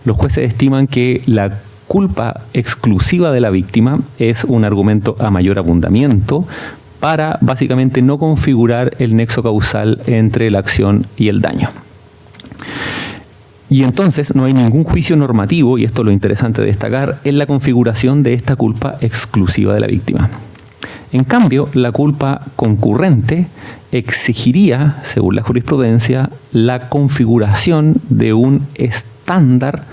Los jueces estiman que la culpa exclusiva de la víctima es un argumento a mayor abundamiento para básicamente no configurar el nexo causal entre la acción y el daño. Y entonces no hay ningún juicio normativo, y esto es lo interesante de destacar, en la configuración de esta culpa exclusiva de la víctima. En cambio, la culpa concurrente exigiría, según la jurisprudencia, la configuración de un estándar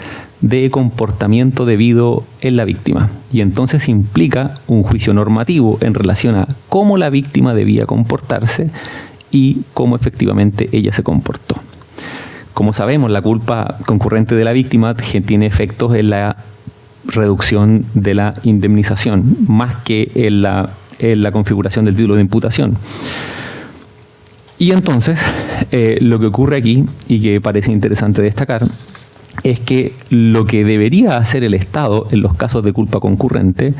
de comportamiento debido en la víctima. Y entonces implica un juicio normativo en relación a cómo la víctima debía comportarse y cómo efectivamente ella se comportó. Como sabemos, la culpa concurrente de la víctima tiene efectos en la reducción de la indemnización, más que en la configuración del título de imputación. Y entonces, lo que ocurre aquí, y que parece interesante destacar, es que lo que debería hacer el Estado en los casos de culpa concurrente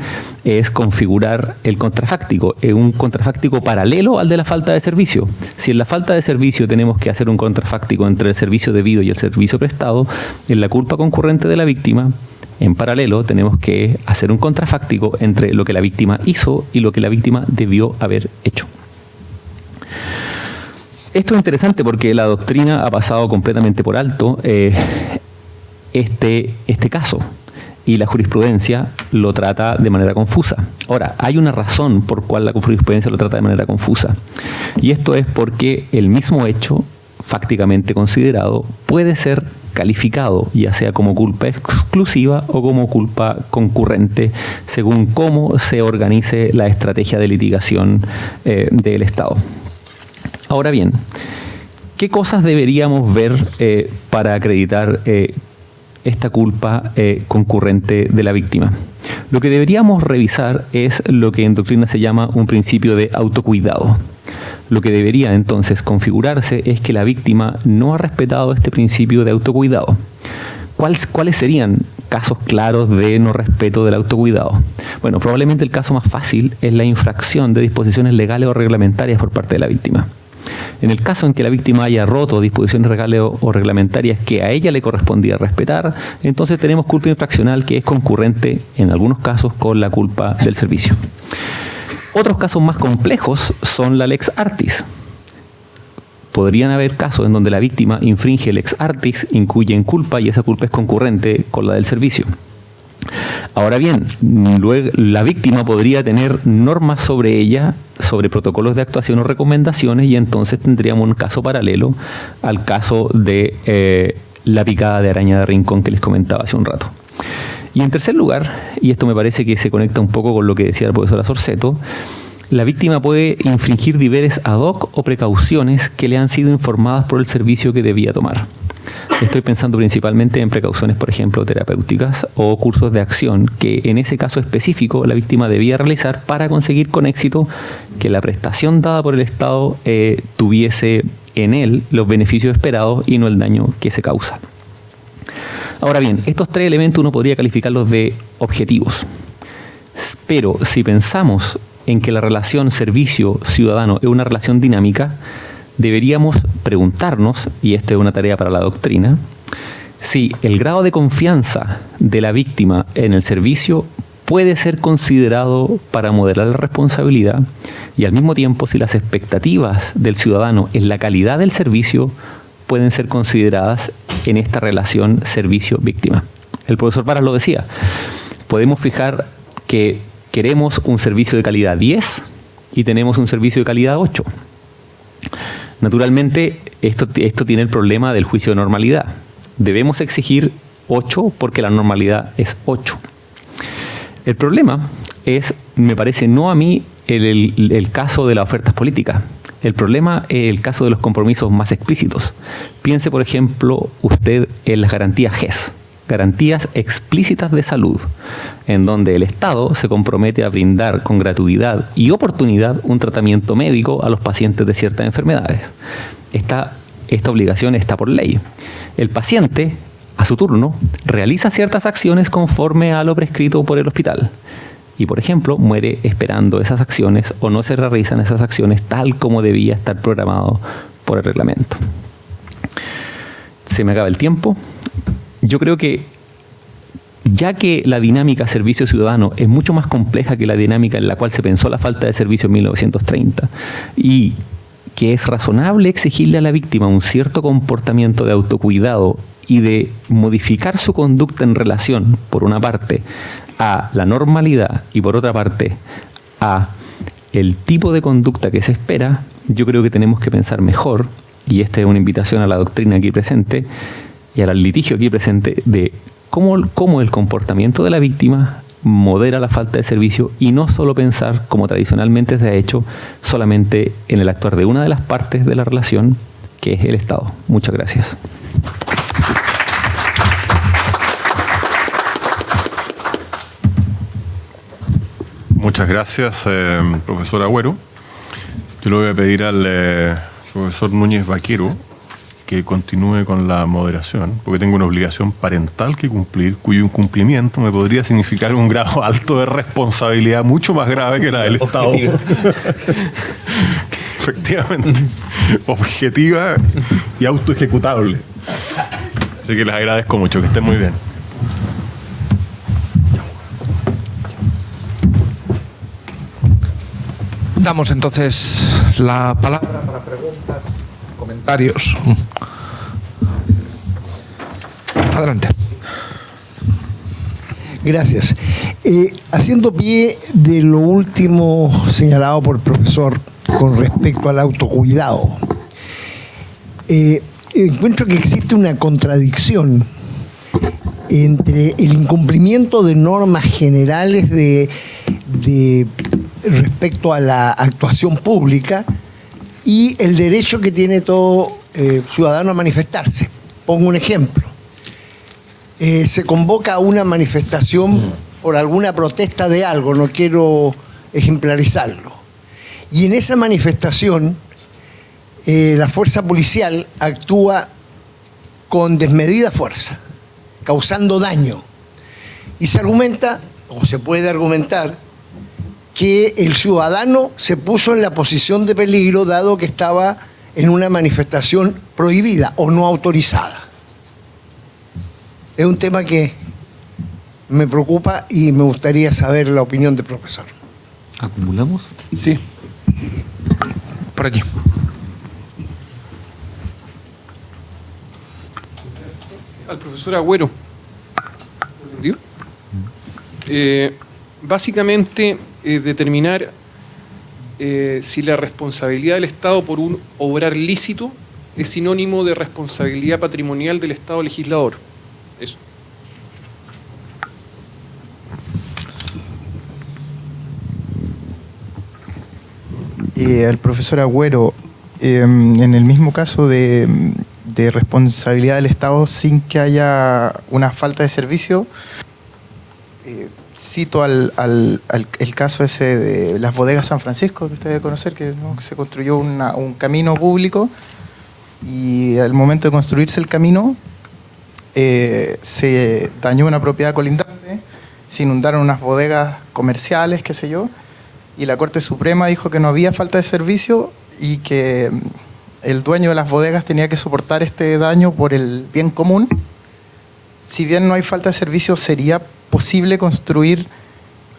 es configurar el contrafáctico, un contrafáctico paralelo al de la falta de servicio. Si en la falta de servicio tenemos que hacer un contrafáctico entre el servicio debido y el servicio prestado, en la culpa concurrente de la víctima, en paralelo, tenemos que hacer un contrafáctico entre lo que la víctima hizo y lo que la víctima debió haber hecho. Esto es interesante porque la doctrina ha pasado completamente por alto este caso, y la jurisprudencia lo trata de manera confusa. Ahora, hay una razón por cual la jurisprudencia lo trata de manera confusa, y esto es porque el mismo hecho, fácticamente considerado, puede ser calificado ya sea como culpa exclusiva o como culpa concurrente, según cómo se organice la estrategia de litigación del Estado. Ahora bien, ¿qué cosas deberíamos ver para acreditar esta culpa concurrente de la víctima? Lo que deberíamos revisar es lo que en doctrina se llama un principio de autocuidado. Lo que debería entonces configurarse es que la víctima no ha respetado este principio de autocuidado. ¿Cuáles serían casos claros de no respeto del autocuidado? Bueno, probablemente el caso más fácil es la infracción de disposiciones legales o reglamentarias por parte de la víctima. En el caso en que la víctima haya roto disposiciones legales o reglamentarias que a ella le correspondía respetar, entonces tenemos culpa infraccional que es concurrente en algunos casos con la culpa del servicio. Otros casos más complejos son la lex artis. podrían haber casos en donde la víctima infringe el ex artis, incluye en culpa y esa culpa es concurrente con la del servicio. Ahora bien, luego la víctima podría tener normas sobre ella, sobre protocolos de actuación o recomendaciones, y entonces tendríamos un caso paralelo al caso de la picada de araña de rincón que les comentaba hace un rato. Y en tercer lugar, y esto me parece que se conecta un poco con lo que decía la profesora Sorceto, la víctima puede infringir deberes ad hoc o precauciones que le han sido informadas por el servicio que debía tomar. Estoy pensando principalmente en precauciones, por ejemplo, terapéuticas o cursos de acción que en ese caso específico la víctima debía realizar para conseguir con éxito que la prestación dada por el Estado tuviese en él los beneficios esperados y no el daño que se causa. Ahora bien, estos tres elementos uno podría calificarlos de objetivos. Pero si pensamos en que la relación servicio-ciudadano es una relación dinámica, deberíamos preguntarnos, y esto es una tarea para la doctrina, si el grado de confianza de la víctima en el servicio puede ser considerado para modelar la responsabilidad, y al mismo tiempo si las expectativas del ciudadano en la calidad del servicio pueden ser consideradas en esta relación servicio-víctima. El profesor Varas lo decía, podemos fijar que queremos un servicio de calidad 10 y tenemos un servicio de calidad 8. Naturalmente, esto tiene el problema del juicio de normalidad. Debemos exigir 8 porque la normalidad es 8. El problema es, me parece, no a mí el caso de las ofertas políticas. El problema es el caso de los compromisos más explícitos. Piense, por ejemplo, usted en las garantías GES, garantías explícitas de salud, en donde el Estado se compromete a brindar con gratuidad y oportunidad un tratamiento médico a los pacientes de ciertas enfermedades. Esta obligación está por ley. El paciente, a su turno, realiza ciertas acciones conforme a lo prescrito por el hospital. Y, por ejemplo, muere esperando esas acciones o no se realizan esas acciones tal como debía estar programado por el reglamento. Se me acaba el tiempo. Yo creo que, ya que la dinámica servicio ciudadano es mucho más compleja que la dinámica en la cual se pensó la falta de servicio en 1930, y que es razonable exigirle a la víctima un cierto comportamiento de autocuidado y de modificar su conducta en relación, por una parte, a la normalidad y por otra parte, a el tipo de conducta que se espera, yo creo que tenemos que pensar mejor, y esta es una invitación a la doctrina aquí presente y al litigio aquí presente, de cómo el comportamiento de la víctima modera la falta de servicio, y no solo pensar, como tradicionalmente se ha hecho, solamente en el actuar de una de las partes de la relación, que es el Estado. Muchas gracias. Muchas gracias, profesor Agüero. Yo le voy a pedir al profesor Núñez Vaquero que continúe con la moderación, porque tengo una obligación parental que cumplir, cuyo incumplimiento me podría significar un grado alto de responsabilidad mucho más grave que la del Estado. Efectivamente, objetiva y autoejecutable. Así que les agradezco mucho, que estén muy bien. Damos entonces la palabra para preguntas, comentarios. Adelante. Gracias. Haciendo pie de lo último señalado por el profesor con respecto al autocuidado, encuentro que existe una contradicción entre el incumplimiento de normas generales de respecto a la actuación pública y el derecho que tiene todo ciudadano a manifestarse. Pongo un ejemplo. Se convoca a una manifestación por alguna protesta de algo, no quiero ejemplarizarlo. Y en esa manifestación la fuerza policial actúa con desmedida fuerza, causando daño. Y se argumenta, o se puede argumentar, que el ciudadano se puso en la posición de peligro dado que estaba en una manifestación prohibida o no autorizada. Es un tema que me preocupa y me gustaría saber la opinión del profesor. ¿Acumulamos? Sí. Por aquí. al profesor Agüero. ¿Entendido? Básicamente, determinar si la responsabilidad del Estado por un obrar lícito es sinónimo de responsabilidad patrimonial del Estado legislador. Eso. Al profesor Agüero, en el mismo caso de responsabilidad del Estado sin que haya una falta de servicio, cito el caso ese de las bodegas San Francisco, que usted debe conocer, que se construyó un camino público y al momento de construirse el camino se dañó una propiedad colindante, se inundaron unas bodegas comerciales, qué sé yo, y la Corte Suprema dijo que no había falta de servicio y que el dueño de las bodegas tenía que soportar este daño por el bien común. Si bien no hay falta de servicio, ¿sería posible construir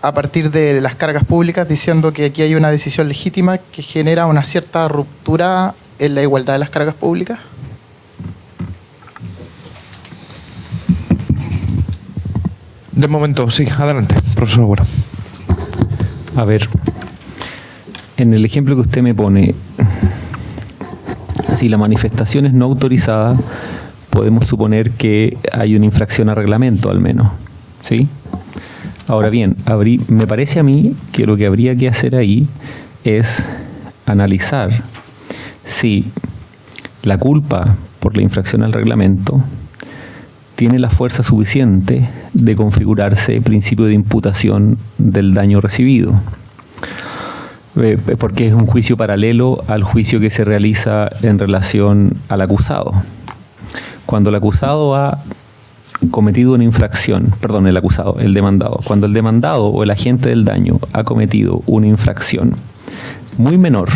a partir de las cargas públicas diciendo que aquí hay una decisión legítima que genera una cierta ruptura en la igualdad de las cargas públicas? De momento, sí. Adelante, profesor Agüero. A ver, en el ejemplo que usted me pone, si la manifestación es no autorizada, podemos suponer que hay una infracción a reglamento al menos, ¿sí? Ahora bien, me parece a mí que lo que habría que hacer ahí es analizar si la culpa por la infracción al reglamento tiene la fuerza suficiente de configurarse principio de imputación del daño recibido. Porque es un juicio paralelo al juicio que se realiza en relación al acusado. Cuando el acusado ha cometido una infracción, perdón, el demandado, cuando el demandado o el agente del daño ha cometido una infracción muy menor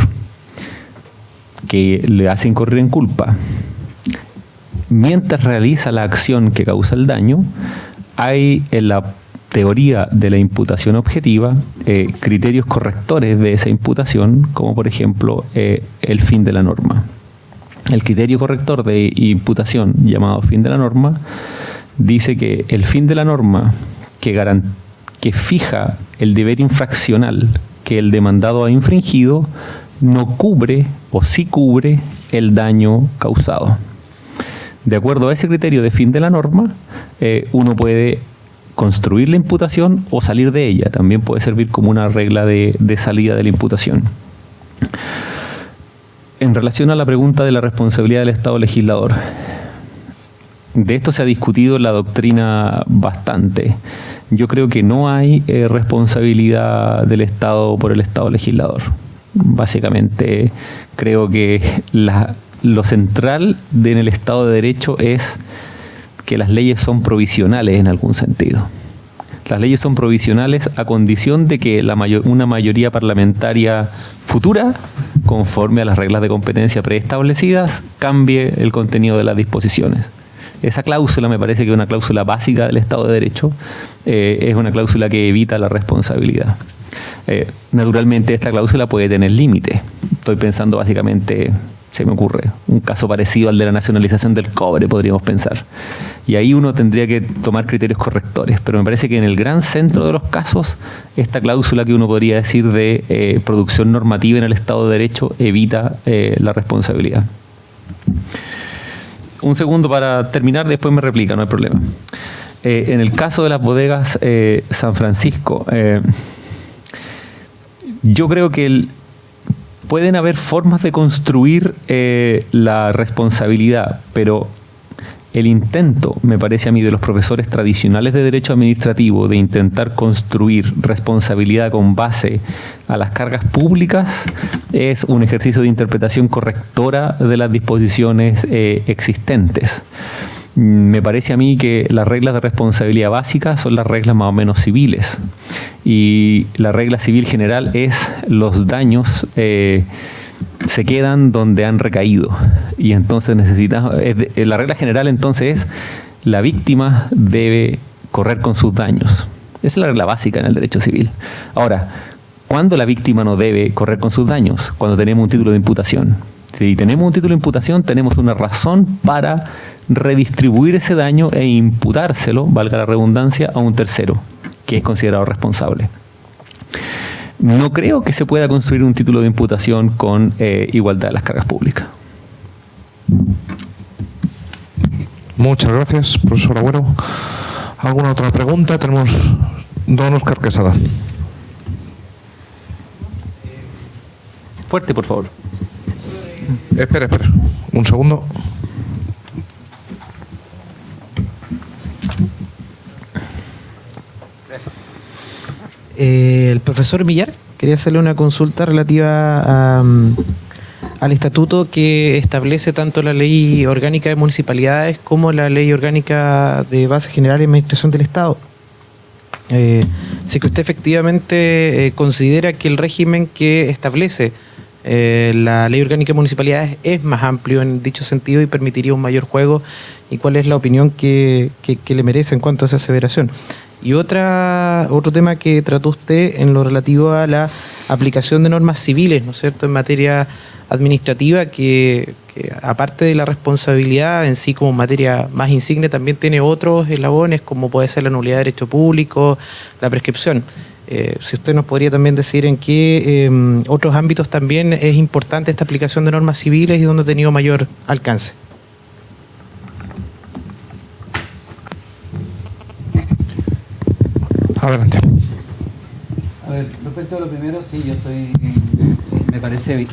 que le hace incurrir en culpa, mientras realiza la acción que causa el daño, hay en la teoría de la imputación objetiva criterios correctores de esa imputación, como por ejemplo el fin de la norma. El criterio corrector de imputación, llamado fin de la norma, dice que el fin de la norma que fija el deber infraccional que el demandado ha infringido no cubre o sí cubre el daño causado. De acuerdo a ese criterio de fin de la norma, uno puede construir la imputación o salir de ella. También puede servir como una regla de salida de la imputación. En relación a la pregunta de la responsabilidad del Estado legislador, de esto se ha discutido en la doctrina bastante. Yo creo que no hay responsabilidad del Estado por el Estado legislador. Básicamente, creo que lo central en el Estado de Derecho es que las leyes son provisionales en algún sentido. Las leyes son provisionales a condición de que una mayoría parlamentaria futura, conforme a las reglas de competencia preestablecidas, cambie el contenido de las disposiciones. Esa cláusula me parece que es una cláusula básica del Estado de Derecho, es una cláusula que evita la responsabilidad. Naturalmente esta cláusula puede tener límite. Estoy pensando básicamente, se me ocurre, un caso parecido al de la nacionalización del cobre, podríamos pensar. Y ahí uno tendría que tomar criterios correctores, pero me parece que en el gran centro de los casos, esta cláusula que uno podría decir de producción normativa en el Estado de Derecho evita la responsabilidad. Un segundo para terminar, después me replica, no hay problema. En el caso de las bodegas San Francisco, yo creo que pueden haber formas de construir la responsabilidad, pero el intento, me parece a mí, de los profesores tradicionales de Derecho Administrativo de intentar construir responsabilidad con base a las cargas públicas es un ejercicio de interpretación correctora de las disposiciones existentes. Me parece a mí que las reglas de responsabilidad básica son las reglas más o menos civiles, y la regla civil general es los daños se quedan donde han recaído, y entonces la regla general entonces es la víctima debe correr con sus daños. Esa es la regla básica en el derecho civil. Ahora, ¿cuándo la víctima no debe correr con sus daños? Cuando tenemos un título de imputación. Si tenemos un título de imputación, tenemos una razón para redistribuir ese daño e imputárselo, valga la redundancia, a un tercero, que es considerado responsable. No creo que se pueda construir un título de imputación con igualdad de las cargas públicas. Muchas gracias, profesor Agüero. ¿Alguna otra pregunta? Tenemos don Óscar Quesada. Fuerte, por favor. Espera. Un segundo. El profesor Millar, quería hacerle una consulta relativa al estatuto que establece tanto la Ley Orgánica de Municipalidades como la Ley Orgánica de Base General y Administración del Estado. Si que usted efectivamente considera que el régimen que establece la Ley Orgánica de Municipalidades es más amplio en dicho sentido y permitiría un mayor juego, y cuál es la opinión que le merece en cuanto a esa aseveración. Y otro tema que trató usted en lo relativo a la aplicación de normas civiles, ¿no es cierto?, en materia administrativa, que aparte de la responsabilidad en sí como materia más insigne, también tiene otros eslabones, como puede ser la nulidad de derecho público, la prescripción. Si usted nos podría también decir en qué otros ámbitos también es importante esta aplicación de normas civiles y dónde ha tenido mayor alcance. Adelante. A ver, respecto a lo primero, sí, me parece,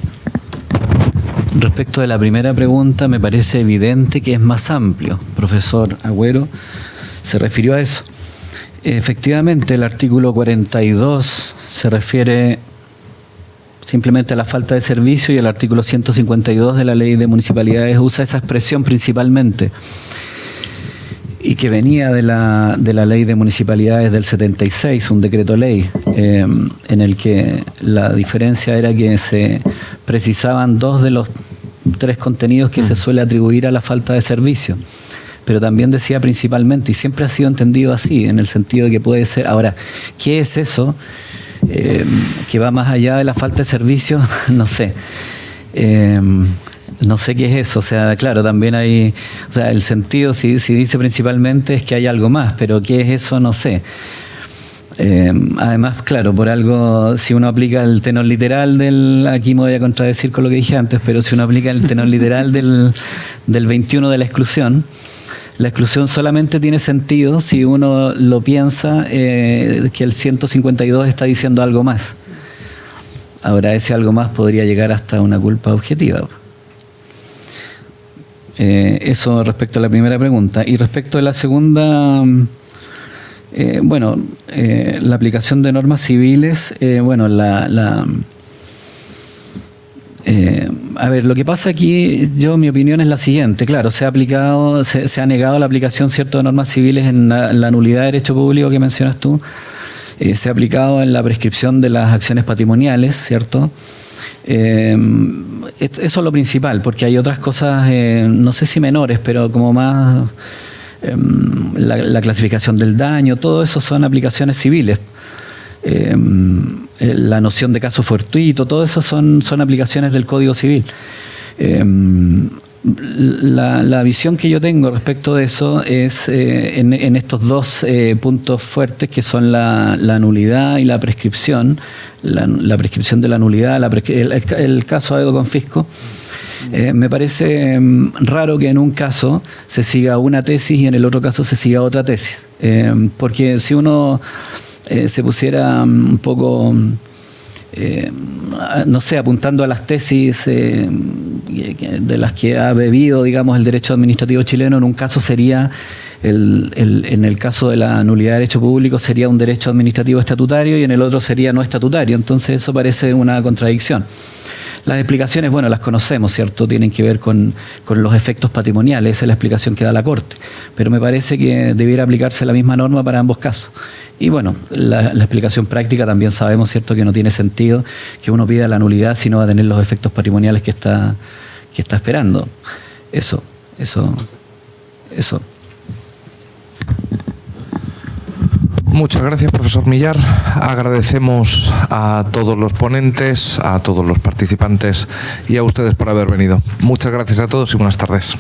respecto de la primera pregunta, me parece evidente que es más amplio. Profesor Agüero se refirió a eso. Efectivamente, el artículo 42 se refiere simplemente a la falta de servicio, y el artículo 152 de la Ley de Municipalidades usa esa expresión principalmente, y que venía de la Ley de Municipalidades del 76, un decreto ley, en el que la diferencia era que se precisaban 2 de los 3 contenidos que se suele atribuir a la falta de servicio. Pero también decía principalmente, y siempre ha sido entendido así, en el sentido de que puede ser. Ahora, ¿qué es eso que va más allá de la falta de servicio? No sé. No sé qué es eso. O sea, claro, también hay, o sea, el sentido, si dice principalmente, es que hay algo más, pero ¿qué es eso? No sé. Además, claro, por algo, si uno aplica el tenor literal aquí me voy a contradecir con lo que dije antes, pero si uno aplica el tenor literal del 21 de la exclusión solamente tiene sentido si uno lo piensa, que el 152 está diciendo algo más. Ahora, ese algo más podría llegar hasta una culpa objetiva. Eso respecto a la primera pregunta. Y respecto a la segunda, la aplicación de normas civiles, a ver, lo que pasa aquí, mi opinión es la siguiente. Claro, se ha negado la aplicación, cierto, de normas civiles en la nulidad de derecho público que mencionas tú. Se ha aplicado en la prescripción de las acciones patrimoniales, ¿cierto? Eso es lo principal, porque hay otras cosas, no sé si menores, pero como más la clasificación del daño, todo eso son aplicaciones civiles. La noción de caso fortuito, todo eso son aplicaciones del Código Civil. La visión que yo tengo respecto de eso es en estos 2 puntos fuertes, que son la nulidad y la prescripción. La prescripción de la nulidad, el caso Aedo Confisco. Me parece raro que en un caso se siga una tesis y en el otro caso se siga otra tesis. Porque si uno se pusiera un poco, no sé, apuntando a las tesis de las que ha bebido, digamos, el derecho administrativo chileno, en un caso sería, en el caso de la nulidad de derecho público, sería un derecho administrativo estatutario y en el otro sería no estatutario. Entonces eso parece una contradicción. Las explicaciones, bueno, las conocemos, ¿cierto? Tienen que ver con los efectos patrimoniales, esa es la explicación que da la Corte. Pero me parece que debiera aplicarse la misma norma para ambos casos. Y bueno, la explicación práctica también sabemos, ¿cierto?, que no tiene sentido que uno pida la nulidad si no va a tener los efectos patrimoniales que está esperando. Eso. Muchas gracias, profesor Millar. Agradecemos a todos los ponentes, a todos los participantes y a ustedes por haber venido. Muchas gracias a todos y buenas tardes.